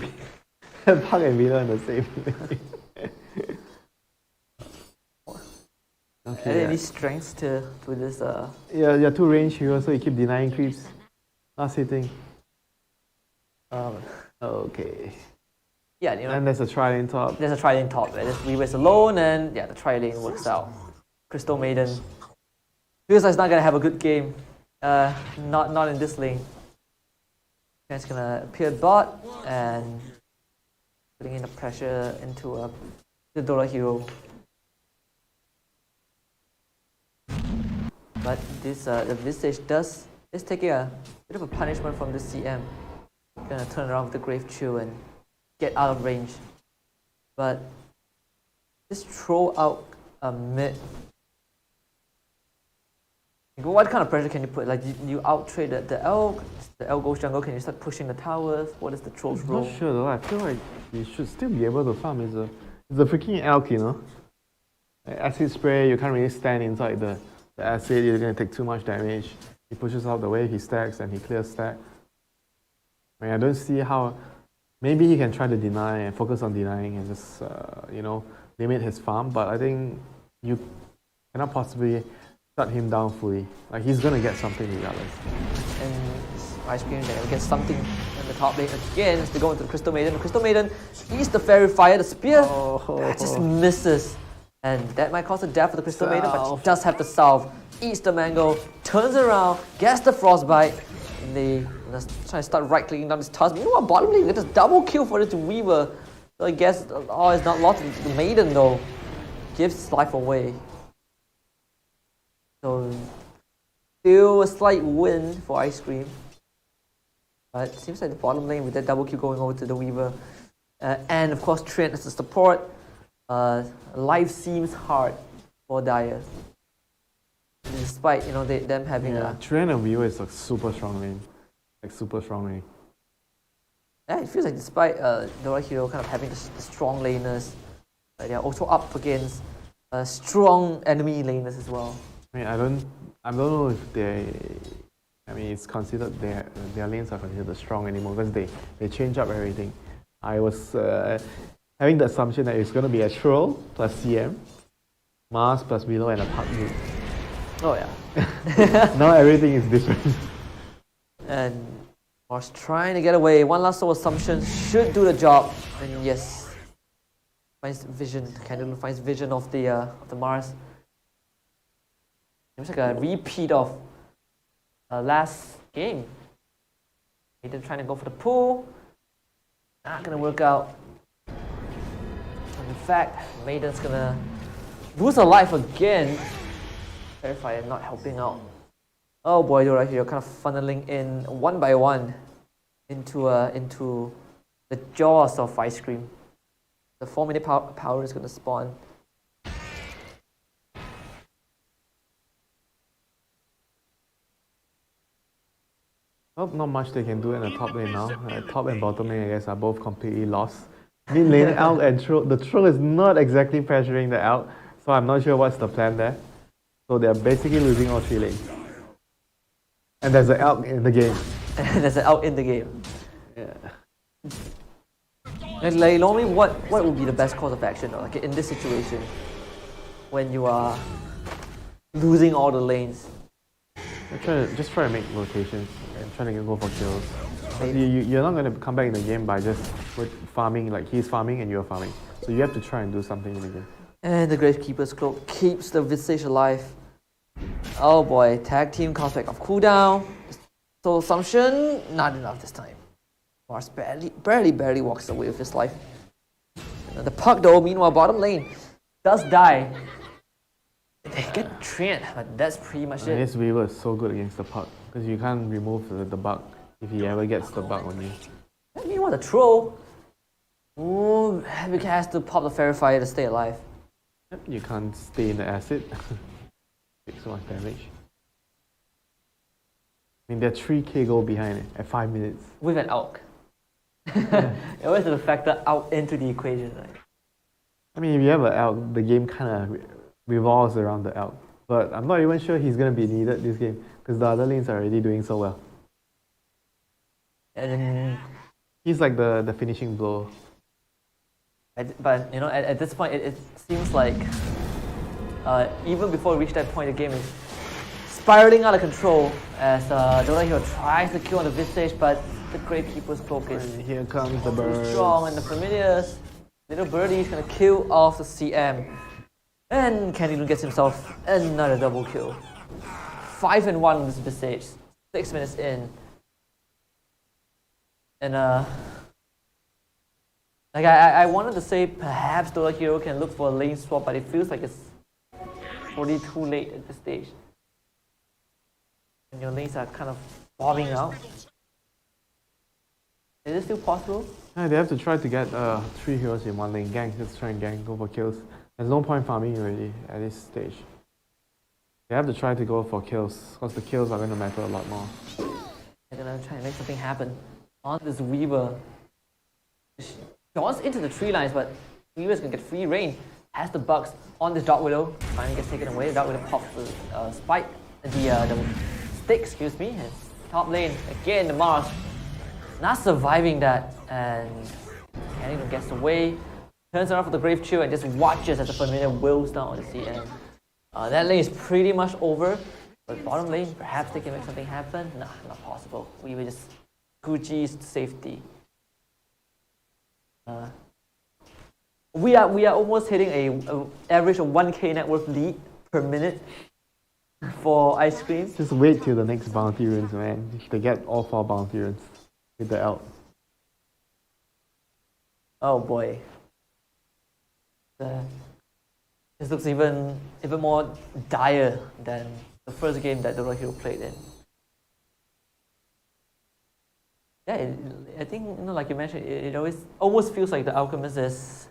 Villa in the same lane. Okay, are there any strengths to this? Yeah, two range heroes, so you keep denying creeps. Last hitting. Okay. Yeah, And there's a tri-lane top. There's a tri-lane top. Right? This Weaver's alone, and yeah, the tri-lane works out. Crystal Maiden feels like it's not gonna have a good game. Not in this lane. It's gonna appear bot and putting in the pressure into the Dota hero. But this the Visage is taking a bit of a punishment from the CM. Gonna turn around with the Grave Chill and get out of range. But just throw out a mid. What kind of pressure can you put? Like you out-trade the elk goes jungle, can you start pushing the towers? What is the troll's role? Not sure though, I feel like you should still be able to farm. It's a freaking elk, Acid spray, you can't really stand inside the acid, you're going to take too much damage. He pushes out the way, he stacks and he clears stack. I don't see how, maybe he can try to deny and focus on denying and just, limit his farm, but I think you cannot possibly shut him down fully. Like, he's going to get something regardless. And Ice Cream that get something in the top lane again as they go into the Crystal Maiden. The Crystal Maiden eats the Fairy Fire, the spear that just misses. And that might cause a death for the Crystal Maiden, but she does have the salve. Eats the mango, turns around, gets the frostbite. And they try to start right-clicking down this task. Meanwhile, bottom lane, it's a double kill for this Weaver. So I guess, it's not lost. The Maiden, though, gives his life away. So, Still a slight win for Ice Cream. But it seems like the bottom lane with that double kill going over to the Weaver. And of course Trent as a support. Life seems hard for Dire. Despite, you know, them having a... Trent and Weaver is a super strong lane. Like super strong lane. Yeah, it feels like despite Dora Hero kind of having the strong laners, they are also up against strong enemy laners as well. I mean, I don't know if it's considered their lanes are considered strong anymore because they change up everything. I was having the assumption that it's going to be a troll plus CM, Mars plus Willow and a Park Group. Oh yeah. Now everything is different. And Mars trying to get away. One last soul assumption should do the job. And yes, finds vision. Candle finds vision of the Mars. Seems like a repeat of last game. Maiden trying to go for the pool. Not gonna work out. And in fact, Maiden's gonna lose her life again. Verifier not helping out. Oh boy, you're right here, kind of funneling in one by one into the jaws of Ice Cream. The 4-minute power is gonna spawn. Well, not much they can do in the top lane now. Top and bottom lane, I guess, are both completely lost. Mid lane, Elk and Troll. The Troll is not exactly pressuring the Elk, so I'm not sure what's the plan there. So they're basically losing all 3 lanes. And there's an Elk in the game. There's an Elk in the game. Yeah. Like normally, what would be the best course of action, like in this situation, when you are losing all the lanes? Just try to make rotations and trying to go for kills. You're not going to come back in the game by just farming, like he's farming and you're farming. So you have to try and do something in the game. And the Gravekeeper's Cloak keeps the Visage alive. Oh boy, tag team comes back off cooldown. So assumption, not enough this time. Mars barely walks away with his life. And the Puck though, meanwhile, bottom lane does die. They get Trent, but that's pretty much it. His Weaver is so good against the Puck because you can't remove the bug if he ever gets the bug on you. Meanwhile, the Troll, ooh, has to pop the Fairy Fire to stay alive. Yep, you can't stay in the acid. Takes so much damage. I mean, they're 3k goal behind it at 5 minutes. With an Elk. It always has to factor out into the equation, right? I mean, if you have an Elk, the game kind of revolves around the Elk. But I'm not even sure he's going to be needed this game because the other lanes are already doing so well. And then, he's like the finishing blow. but you know, at this point, it seems like even before we reach that point, the game is spiraling out of control as Dota Hero tries to kill on the Visage, but the Gravekeeper's Cloak is And here comes the bird. strong, and the Familiar's little birdie is gonna kill off the CM. And Candyloon gets himself another double kill. 5-1 on this Visage, 6 minutes in. And like I wanted to say perhaps Dota Hero can look for a lane swap, but it feels like it's already too late at this stage. And your lanes are kind of bobbing out. Is it still possible? Yeah, they have to try to get 3 heroes in one lane. Gang, just try and gang, go for kills. There's no point farming already at this stage. They have to try to go for kills, because the kills are going to matter a lot more. They're gonna try and make something happen on this Weaver. She draws into the tree lines, but Weaver's gonna get free reign. Has the bugs on this Dark Widow. Finally gets taken away. The Dark Widow pops the spike, the stick, excuse me. And top lane, again the Mars. Not surviving that, and Candyloon gets away. Turns around for the Grave Chill and just watches as the Familiar wheels down on the CM. That lane is pretty much over. But bottom lane, perhaps they can make something happen. Nah, not possible. We will just Gucci's safety. We are almost hitting a average of 1k net worth lead per minute for Ice Cream. Just wait till the next bounty runes, man. They get all 4 bounty runes with the Elk. Oh boy. This looks even more dire than the first game that Dota Hero played in. Yeah, I think, you know, like you mentioned, it always almost feels like the Alchemist is,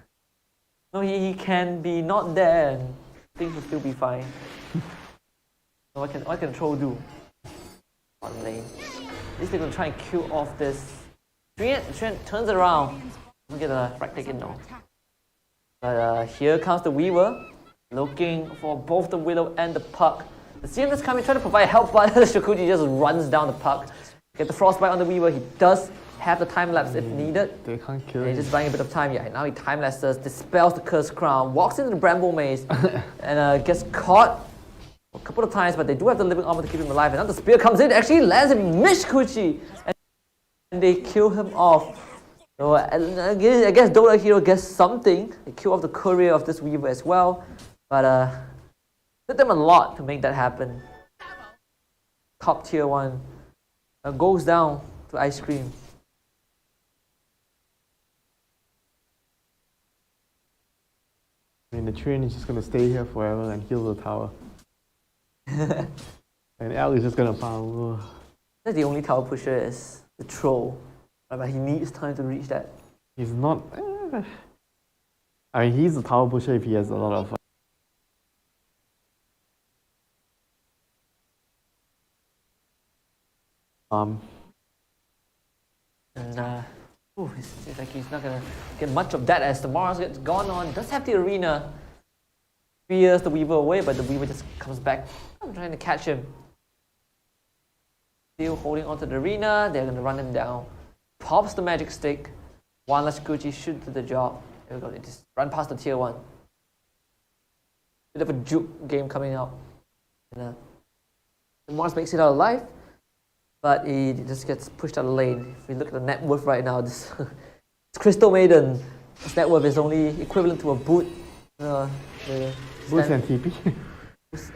you know, he can be not there and things will still be fine. So what can Troll do on lane? At least they're gonna try and kill off this. Trent turns around. Don't get a frag taken now. But here comes the Weaver, looking for both the Willow and the Puck. The CM is coming, trying to provide help, but Shakuji just runs down the Puck. Get the Frostbite on the Weaver. He does have the time lapse if needed. They can't kill He's him. just buying a bit of time. Yeah, now he time lapses, dispels the Cursed Crown, walks into the Bramble Maze, and gets caught a couple of times, but they do have the living armor to keep him alive. And now the spear comes in, actually lands in Mishkuchi, and they kill him off. So I guess Dota Hero gets something. They kill off the courier of this Weaver as well, but it took them a lot to make that happen. Top tier 1 goes down to Ice Cream. I mean, the train is just gonna stay here forever and heal the tower. And Al is just gonna farm. That's the only tower pusher is the Troll. But he needs time to reach that. He's not. I mean, he's a tower pusher if he has a lot of. And it seems like he's not gonna get much of that as the Mars gets gone on. Does have the arena. Spears the Weaver away, but the Weaver just comes back. I'm trying to catch him. Still holding onto the arena. They're gonna run him down. Pops the magic stick. One last Gucci should do the job. There we go. They just run past the tier 1. Bit of a juke game coming out. And, Mars makes it out alive, but he just gets pushed out of the lane. If we look at the net worth right now, this Crystal Maiden, his net worth is only equivalent to a boot. Boost and TP.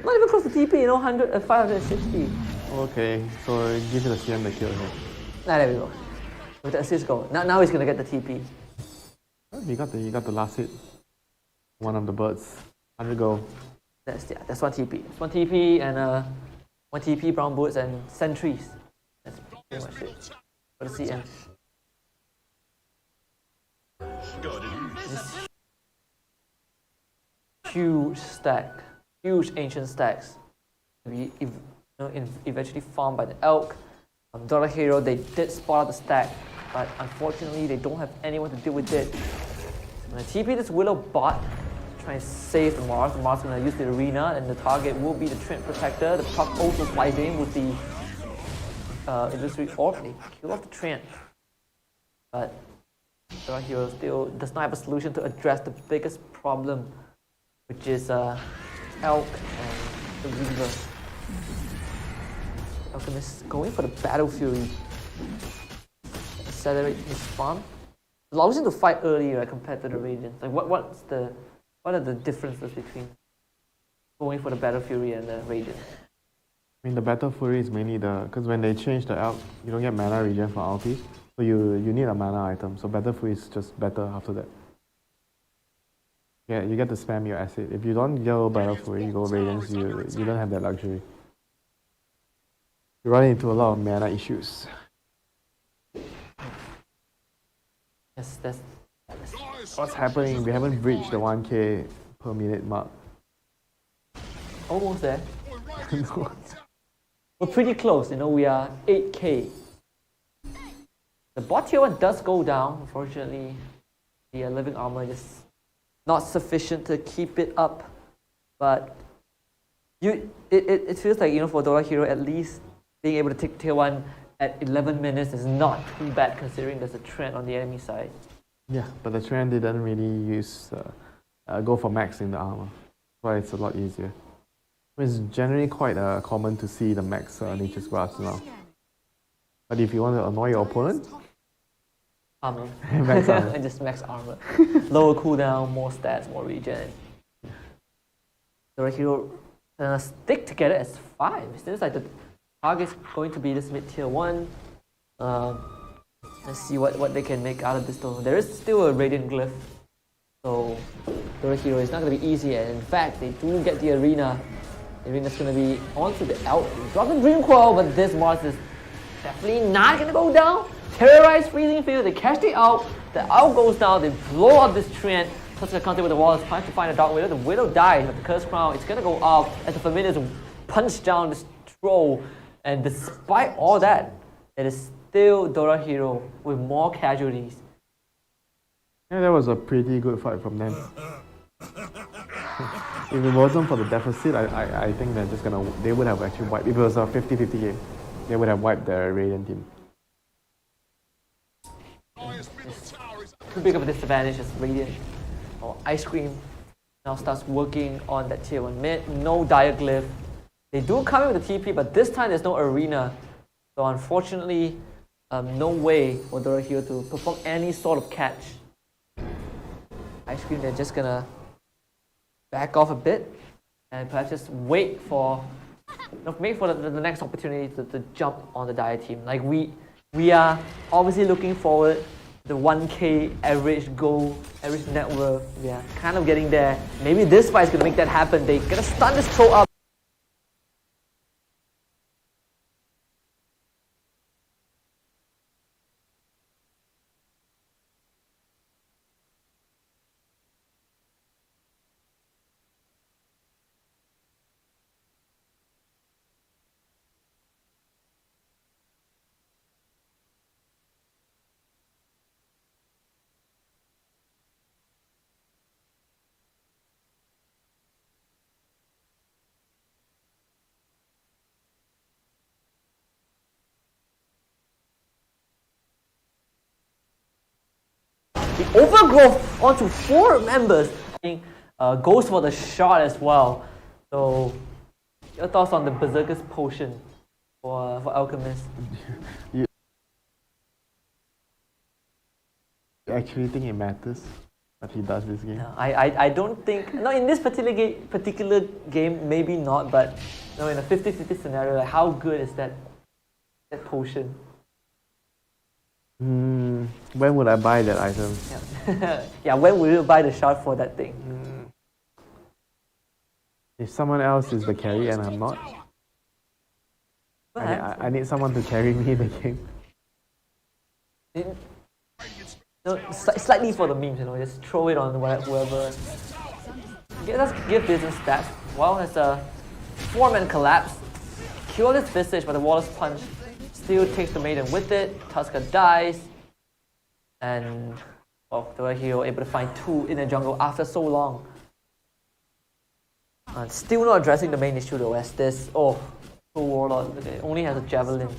Not even close to TP, you know, 560. Okay, so give it a CM to kill him. There we go. With the assist goal. Now he's gonna get the TP. He got the last hit. One of the birds. 100 gold. That's one TP. It's one TP and one TP, brown boots and sentries. That's pretty much it for the CM. This huge stack, huge ancient stacks. We eventually farmed by the Elk. Dota Hero, they did spot out the stack, but unfortunately they don't have anyone to deal with it. So I'm gonna TP this Willow bot to try and save the Mars. The Mars is gonna use the arena, and the target will be the Trent Protector. The Puck also flies in with the Illusory Orb. They kill off the Trent. But Dota Hero still does not have a solution to address the biggest problem, which is Elk and the Weaver. Alchemist going for the Battle Fury. Accelerate his farm. It allows him to fight earlier, right, compared to the Radiant. Like what are the differences between going for the Battle Fury and the Radiant? I mean, the Battle Fury is mainly because when they change the Elk, you don't get mana regen for ulti, so you need a mana item. So Battle Fury is just better after that. Yeah, you get to spam your acid. If you don't go Battle Fury, you go Radiance, you don't have that luxury. You run into a lot of mana issues. Yes, that's What's happening? We haven't reached the 1k per minute mark. almost there. We're pretty close, you know, we are 8k. The bot tier 1 does go down, unfortunately. The living armor is not sufficient to keep it up. But it feels like, you know, for Dota Hero, at least being able to take tier 1 at 11 minutes is not too bad considering there's a trend on the enemy side. Yeah, but the trend didn't really go for max in the armor. That's why it's a lot easier. It's generally quite common to see the max Nature's Grasp now. But if you want to annoy your opponent, Armor. max armor. And just max armor. Lower cooldown, more stats, more regen. Dota Hero stick together as 5. It seems like the target's going to be this mid tier 1. Let's see what they can make out of this though. There is still a Radiant Glyph. So Dota Hero is not going to be easy, and in fact they do get the arena. Maybe that's gonna be onto the Elk. Drop the Dream Coil, but this Mars is definitely not gonna go down. Terrorize Freezing Field, they catch the Elk goes down, they blow up this Treant. Tusker counter with the Wallace punch to find a Dark Widow. The Widow dies, but the Curse Crown, it's gonna go up as the Familiars punch down this troll. And despite all that, it is still Dota Hero with more casualties. Yeah, that was a pretty good fight from them. If it wasn't for the deficit, I think they would have actually wiped. If it was a 50-50 game, they would have wiped the Radiant team. It's too big of a disadvantage as Radiant or Ice Cream now starts working on that tier 1 mid. No Diaglyph. They do come in with the TP, but this time there's no arena. So unfortunately, no way for Dota Hero to perform any sort of catch. Ice Cream, they're just gonna back off a bit and perhaps just wait for the next opportunity to jump on the Dire team. Like we are obviously looking forward to the 1K average goal, average net worth. We are kind of getting there. Maybe this fight is gonna make that happen. They're gonna stun this troll up. The overgrowth onto 4 members. Goes for the shot as well. So, your thoughts on the Berserker's potion for Alchemist? You actually think it matters what he does this game? No, I don't think. No, in this particular game, maybe not. But no, in a 50-50 scenario, like how good is that potion? When would I buy that item? Yeah, yeah, when will you buy the shard for that thing? If someone else is the carry and I'm not, I need someone to carry me in the game. No, slightly for the memes, just throw it on whoever. Let's give this stats. Well, has a 4-man collapse. Kill this Visage, but the Wallace punch still takes the maiden with it. Tusker dies. And, well, the hero able to find 2 in the jungle after so long. And still not addressing the main issue though, as this, Warlord, it only has a Javelin.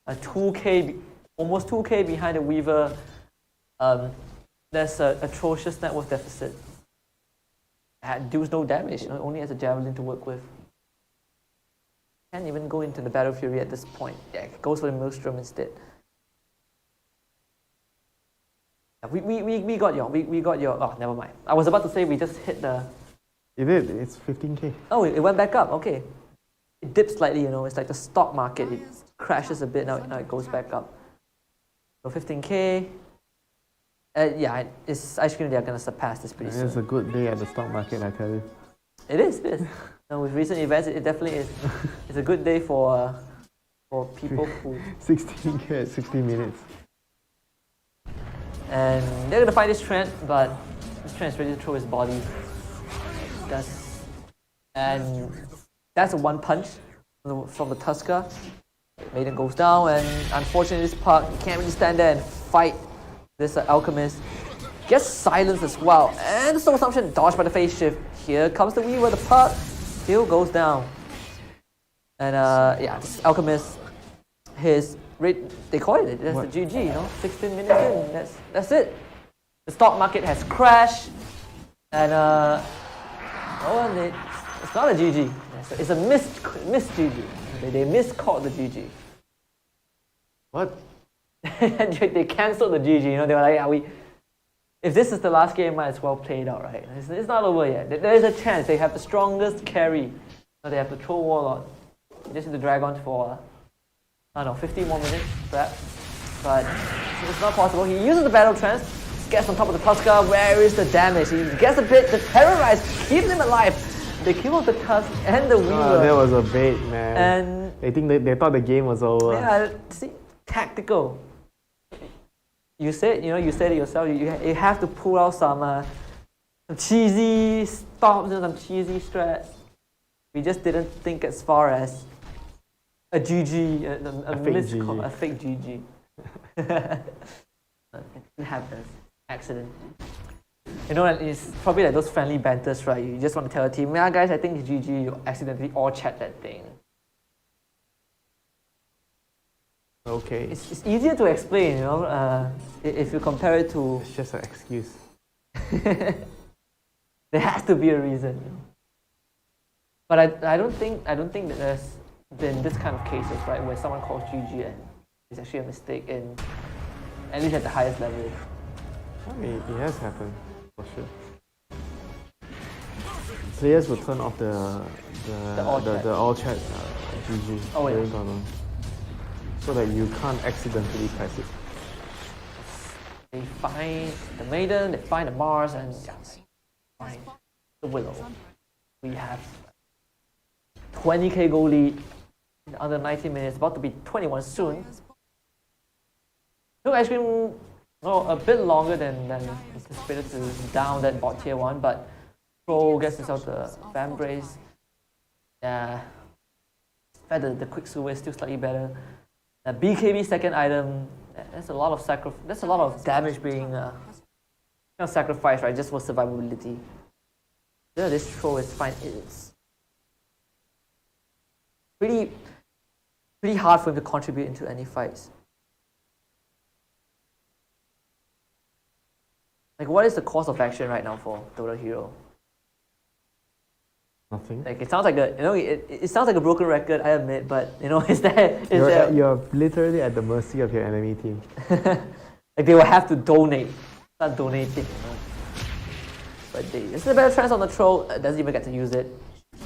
A 2k, almost 2k behind the Weaver. There's an atrocious net worth deficit. Deals no damage, only has a Javelin to work with. Can't even go into the Battle Fury at this point. Yeah, it goes for the Maelstrom instead. Yeah, we got your, oh, never mind. I was about to say we just hit the... You did, it's 15k. Oh, it went back up, okay. It dipped slightly, it's like the stock market. It crashes a bit, now it goes back up. So 15k. Yeah, it's Ice Cream, they're going to surpass this pretty soon. It's a good day at the stock market, I tell you. It is. With recent events, it definitely is. It's a good day for people who... 16k at 60 minutes. And they're going to fight this Treant, but this Treant is ready to throw his body. And that's a 1 punch from the Tusker. Maiden goes down, and unfortunately this Puck can't really stand there and fight this Alchemist. Gets silenced as well, and the Soul Assumption dodged by the phase shift. Here comes the Weaver, the Puck still goes down. And yeah, this Alchemist, they call it, that's what? The GG, 16 minutes in, that's it. The stock market has crashed, and it's not a GG. It's a missed GG. They miscalled the GG. What? They cancelled the GG. They were like, yeah, if this is the last game, might as well play it out, right? It's not over yet. There is a chance. They have the strongest carry. They have the Troll Warlord. They just need to drag on for, I don't know, 15 more minutes, perhaps. But it's not possible. He uses the Battle Trance, gets on top of the Tusker. Where is the damage? He gets a bit, the Terrorize keeps him alive. They came off the tusk and the weaver. That was a bait, man. And they thought the game was over. yeah, see, tactical. You said it yourself. You have to pull out some cheesy stops and some cheesy strats. We just didn't think as far as a GG, a fake missed GG. call, a fake GG. It happens. Accident. You know, it's probably like those friendly banters, right? You just want to tell a team, yeah, guys, I think it's GG. You accidentally all chat that thing. Okay. It's easier to explain, you know, if you compare it to. It's just an excuse. There has to be a reason. You know? But I don't think that there's been this kind of cases, right, where someone calls GG and it's actually a mistake in, at least at the highest level. I mean, it has happened, for sure. Players will turn off the all chat GG Oh, yeah. during tournament, so that you can't accidentally press it. They find the maiden, they find the Mars, and find the Willow. We have 20k goal lead in under 90 minutes, about to be 21 soon. No, Ice Cream, a bit longer than anticipated to down that bot tier 1, but Pro gets himself the fan brace. Yeah, the Quicksilver is still slightly better. BKB second item, that's a lot of damage being sacrificed, right, just for survivability. Yeah, this throw is fine. It's pretty hard for him to contribute into any fights. Like, what is the course of action right now for Dota Hero? Nothing. Like, it sounds like it sounds like a broken record, I admit, but You're literally at the mercy of your enemy team. like they will have to start donating, you know. But this is a better chance on the troll. Doesn't even get to use it.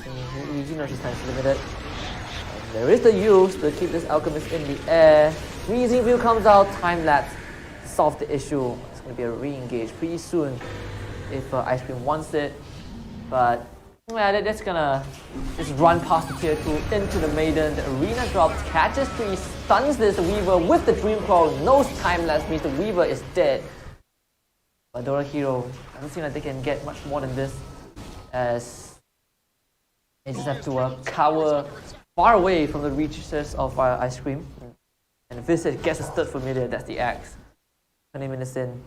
You know, his time is limited. And there is the use to keep this alchemist in the air. Freezing view comes out. Time lapse to solve the issue. It's going to be a re-engage pretty soon if Ice Cream wants it. But yeah, that's gonna just run past the tier 2 into the maiden. The arena drops, catches 3, stuns this Weaver with the Dream Coil. No time lapse means the Weaver is dead. But Dota Hero doesn't seem like they can get much more than this, as they just have to cower far away from the reaches of Ice Cream. And if this gets a third familiar, that's the axe. 20 minutes in.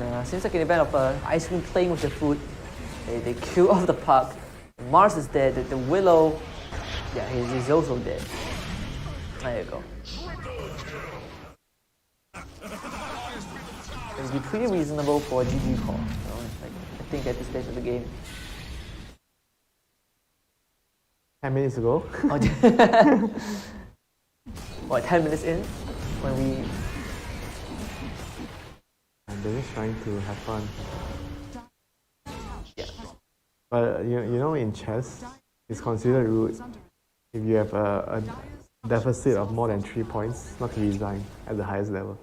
And seems like an event of Ice Cream playing with the food. They kill off the puck. Mars is dead. The Willow, yeah, he's also dead. There you go. It would be pretty reasonable for a GG call. You know? Like, I think at this stage of the game. 10 minutes ago. What, 10 minutes in? When we... And they're just trying to have fun. Yeah. But you know, in chess, it's considered rude if you have a deficit of more than 3 points not to resign at the highest level.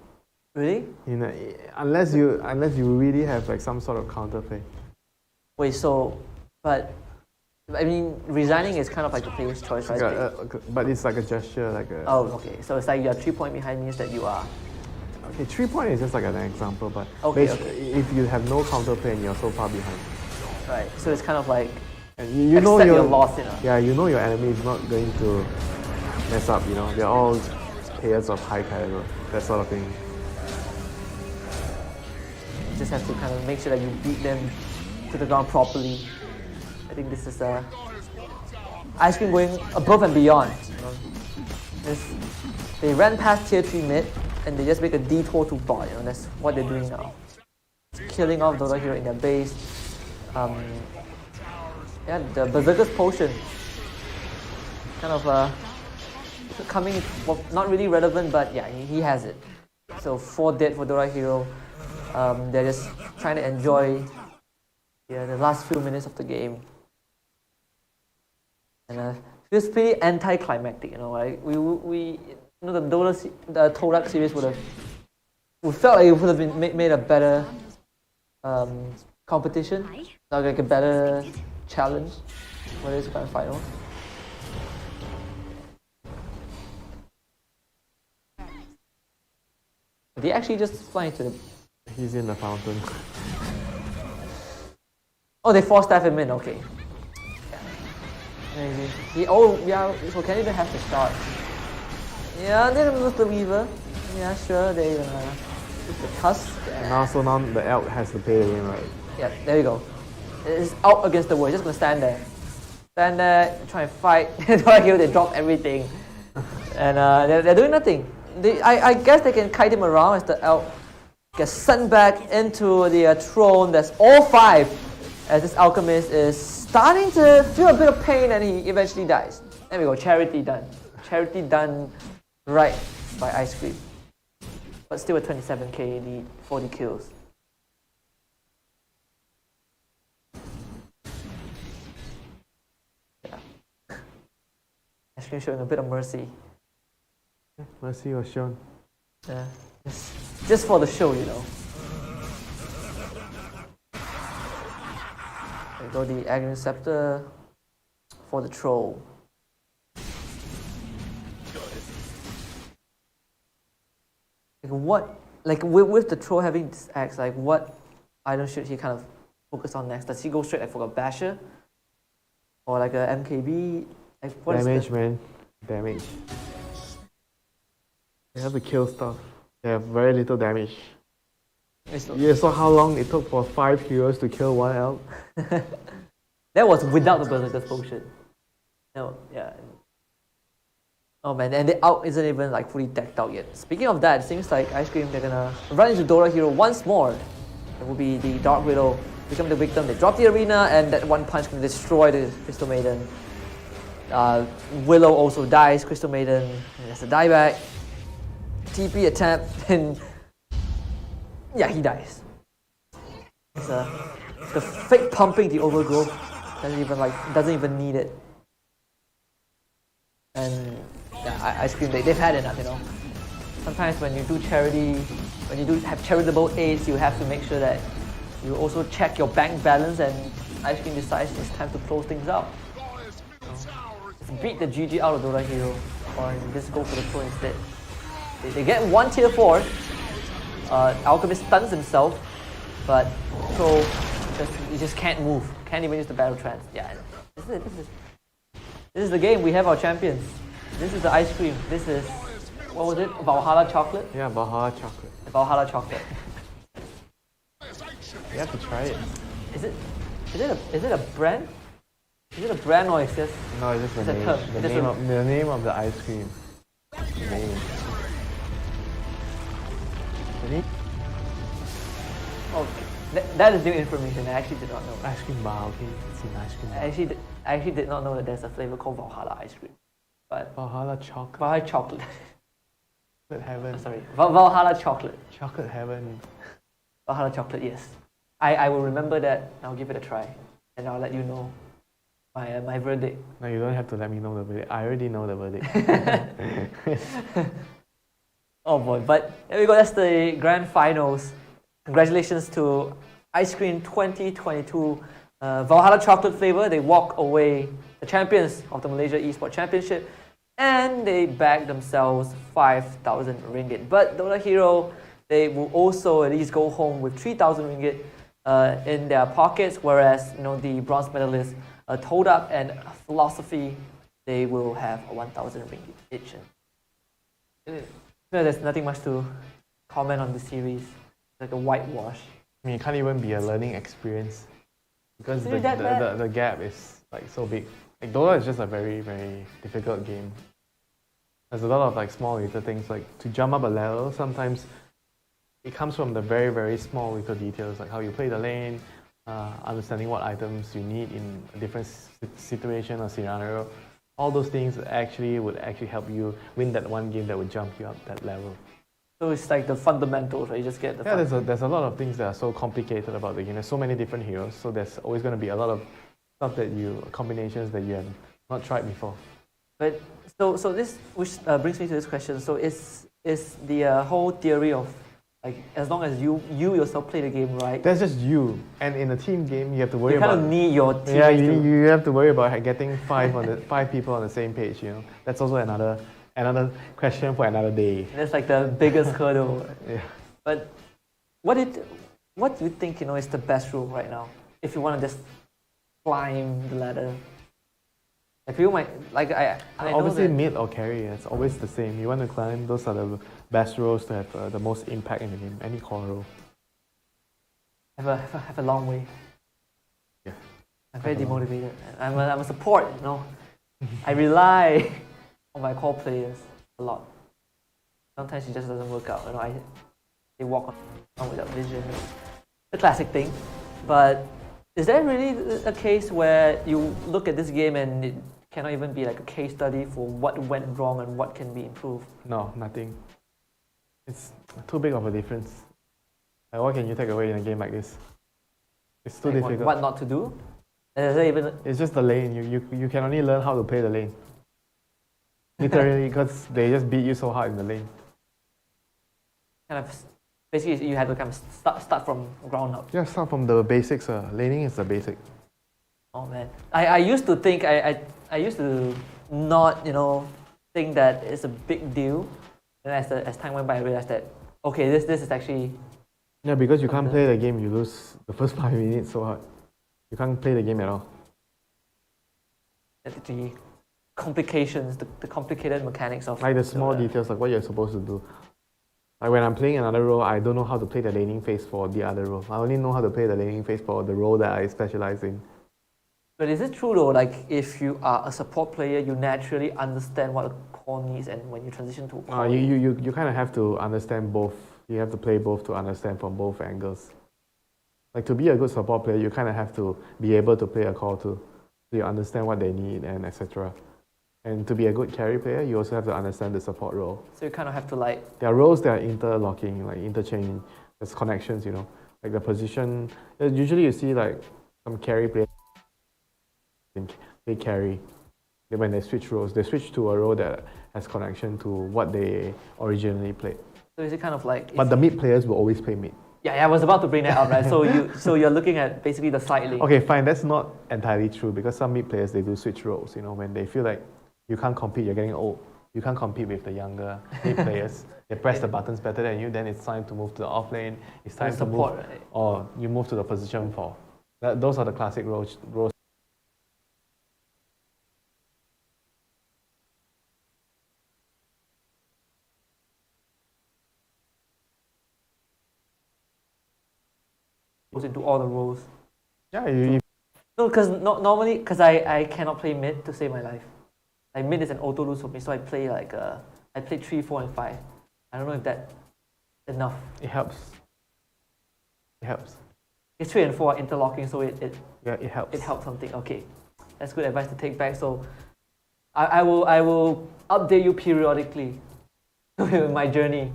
Really? You know, unless you really have like some sort of counterplay. Wait, so... But... I mean, resigning is kind of like the player's choice, right? But it's like a gesture, like a... Oh, okay. So it's like you're 3 point behind means that you are... Okay, 3 point is just like an example, but Okay, if you have no counterplay and you're so far behind. Right. So it's kind of like... And you know your loss, you know? Yeah, you know your enemy is not going to mess up, you know. They're all players of high caliber, that sort of thing. You just have to kind of make sure that you beat them to the ground properly. I think this is Ice Cream going above and beyond. You know? They ran past tier 3 mid and they just make a detour to bot. You know, that's what they're doing now. Killing off Dota Hero in their base. Yeah, the Berserker's Potion kind of coming, well, not really relevant, but yeah, he has it. So 4 dead for Dota Hero. They're just trying to enjoy the last few minutes of the game. And feels pretty anticlimactic, you know. Like we you know, the Torak series we felt like it would have been made a better competition, like a better challenge for this grand final. Did he actually just fly into the... He's in the fountain. Oh, they forced him in, okay. Maybe. Oh, yeah, so can even have to start. Yeah, they don't lose the Weaver. Yeah, sure, they use the Tusk. So now the elk has to pay again, right? Yeah, there you go. It's out against the wall, just gonna stand there. Stand there, try and fight. Right here, they drop everything. And they're doing nothing. I guess they can kite him around as the elk gets sent back into the throne. That's all 5. As this alchemist is starting to feel a bit of pain and he eventually dies. There we go, charity done. Charity done right by Ice Cream. But still a 27k lead, 40 kills. Yeah. Ice Cream showing a bit of mercy. Mercy was shown. Yeah. Just for the show, you know. There we go, the Aghanim Scepter for the troll. Like with the troll having this axe, like what item should he kind of focus on next? Does he go straight like for a basher? Or like a MKB? Like what Damage, man. Damage. They have to kill stuff. They have very little damage. You saw how long it took for 5 heroes to kill 1 elk? That was without the Berserker's potion. No, yeah. Oh man, and the out isn't even like fully decked out yet. Speaking of that, it seems like Ice Cream, they're gonna run into Dora Hero once more. It will be the Dark Widow become the victim. They drop the arena and that one punch can destroy the Crystal Maiden. Willow also dies, Crystal Maiden has to die back. TP attempt and yeah, he dies. It's the fake pumping the overgrowth doesn't even need it. And yeah, Ice Cream, they've had enough, you know. Sometimes when you do charity, when you do have charitable aids, you have to make sure that you also check your bank balance, and Ice Cream decides it's time to close things out. Let's beat the GG out of Dora Hero, or just go for the pro instead. They get 1 tier 4. Alchemist stuns himself, but Pro just can't move. Can't even use the battle trance. Yeah, this is the game. We have our champions. This is the Ice Cream. This is, what was it? Valhalla chocolate? Yeah, Valhalla chocolate. Valhalla chocolate. You have to try it. Is it a brand? Is it a brand or is it? No, it's just the name. The name of the ice cream. The name. Really? Oh, that is new information. I actually did not know. Ice cream bar, okay. It's an ice cream bar. I actually did not know that there's a flavor called Valhalla ice cream. But Valhalla chocolate. Valhalla chocolate. Chocolate heaven. Sorry, Valhalla chocolate. Chocolate heaven. Valhalla chocolate, yes. I will remember that. I'll give it a try, and I'll let you know my verdict. No, you don't have to let me know the verdict. I already know the verdict. Oh boy, but there we go. That's the grand finals. Congratulations to Ice Cream 2022 Valhalla chocolate flavor. They walk away the champions of the Malaysia Esports Championship, and they bag themselves 5,000 ringgit. But Dota Hero, they will also at least go home with 3,000 ringgit in their pockets, whereas the bronze medalists, Toad Up and Philosophy, they will have 1,000 ringgit each. There's nothing much to comment on the series. It's like a whitewash. I mean, it can't even be a learning experience because the gap is like so big. Like Dota is just a very, very difficult game. There's a lot of like small little things, like to jump up a level. Sometimes it comes from the very, very small little details, like how you play the lane, understanding what items you need in a different situation or scenario. All those things would actually help you win that one game that would jump you up that level. So it's like the fundamentals, right? You just get the there's a lot of things that are so complicated about the game. There's so many different heroes, so there's always going to be a lot of stuff combinations that you have not tried before. But so this which brings me to this question. So is the whole theory of Like as long as you yourself play the game right, That's just you. And in a team game, you have to worry you kind about. of need your teammates Yeah, to. you have to worry about getting five people on the same page. You know, that's also another question for another day. That's like the biggest hurdle. Yeah. But what do you think is the best rule right now? If you want to just climb the ladder, if you might like I know Obviously, that mid or carry, it's always the same. You want to climb; those are the best roles to have the most impact in the game. Any core role. have a long way. Yeah. I'm very demotivated. I'm a support. I rely on my core players a lot. Sometimes it just doesn't work out. They walk on without vision. The classic thing. But is there really a case where you look at this game and it cannot even be like a case study for what went wrong and what can be improved? No, nothing. It's too big of a difference. Like, what can you take away in a game like this? It's too Like difficult. what not to do? Is there even It's just the lane. You can only learn how to play the lane. Literally, because they just beat you so hard in the lane. kind of basically you had to kind of start from ground up? Yeah, start from the basics. Laning is the basic. Oh man, I used to think I used to not think that it's a big deal, and as time went by I realized that okay, this is actually Yeah, because you can't play the game, you lose the first 5 minutes so hard. You can't play the game at all. the complications, the complicated mechanics of Like the small details, like what you're supposed to do. Like when I'm playing another role, I don't know how to play the laning phase for the other role. I only know how to play the laning phase for the role that I specialize in. But is it true though, like if you are a support player, you naturally understand what a core needs, and when you transition to a core, You kind of have to understand both. You have to play both to understand from both angles. Like to be a good support player, you kind of have to be able to play a core too. So you understand what they need and etc. And to be a good carry player, you also have to understand the support role. so you kind of have to like There are roles that are interlocking, like interchange. There's connections, like the position. Usually you see like some carry players, they carry. When they switch roles, they switch to a role that has connection to what they originally played. so is it kind of like But the mid players will always play mid. yeah, I was about to bring that up, right? So you're looking at basically the side lane. Okay, fine. That's not entirely true because some mid players they do switch roles. When they feel like you can't compete, you're getting old. You can't compete with the younger mid players. They press the buttons better than you. Then it's time to move to the off lane. It's time to support, move, right? or you move to the position 4. Those are the classic roles. Goes into all the roles. Yeah, you No, because normally, because I cannot play mid to save my life. Like mid is an auto lose for me, so I play I play 3, 4, and 5. I don't know if that's enough. it helps. It helps. It's 3 and 4 are interlocking, so it helps. it helps something. Okay, that's good advice to take back. So I will update you periodically with my journey.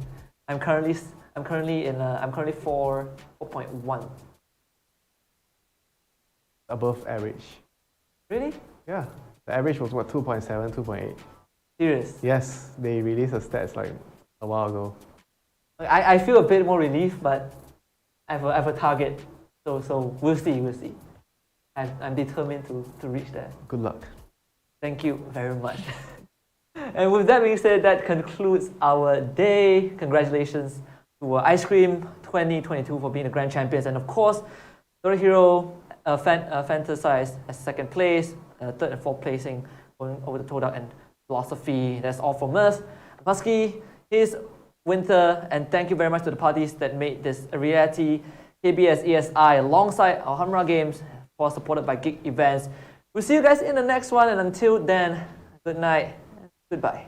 I'm currently 4.1. Above average. Really? Yeah. The average was what, 2.7, 2.8. Serious? Yes, they released the stats like a while ago. I feel a bit more relief, but I have a target. So we'll see. I'm determined to reach there. Good luck. Thank you very much. And with that being said, that concludes our day. Congratulations to ICECREAM 2022 for being the grand champions, and of course, Dota Hero FANTASZE as second place, third and fourth placing going over the Total and Philosophy. That's all from us. Muskie, here's Winter, and thank you very much to the parties that made this a reality. KBS ESI alongside Alhambra Games, of course supported by Geek Events. We'll see you guys in the next one, and until then, good night, goodbye.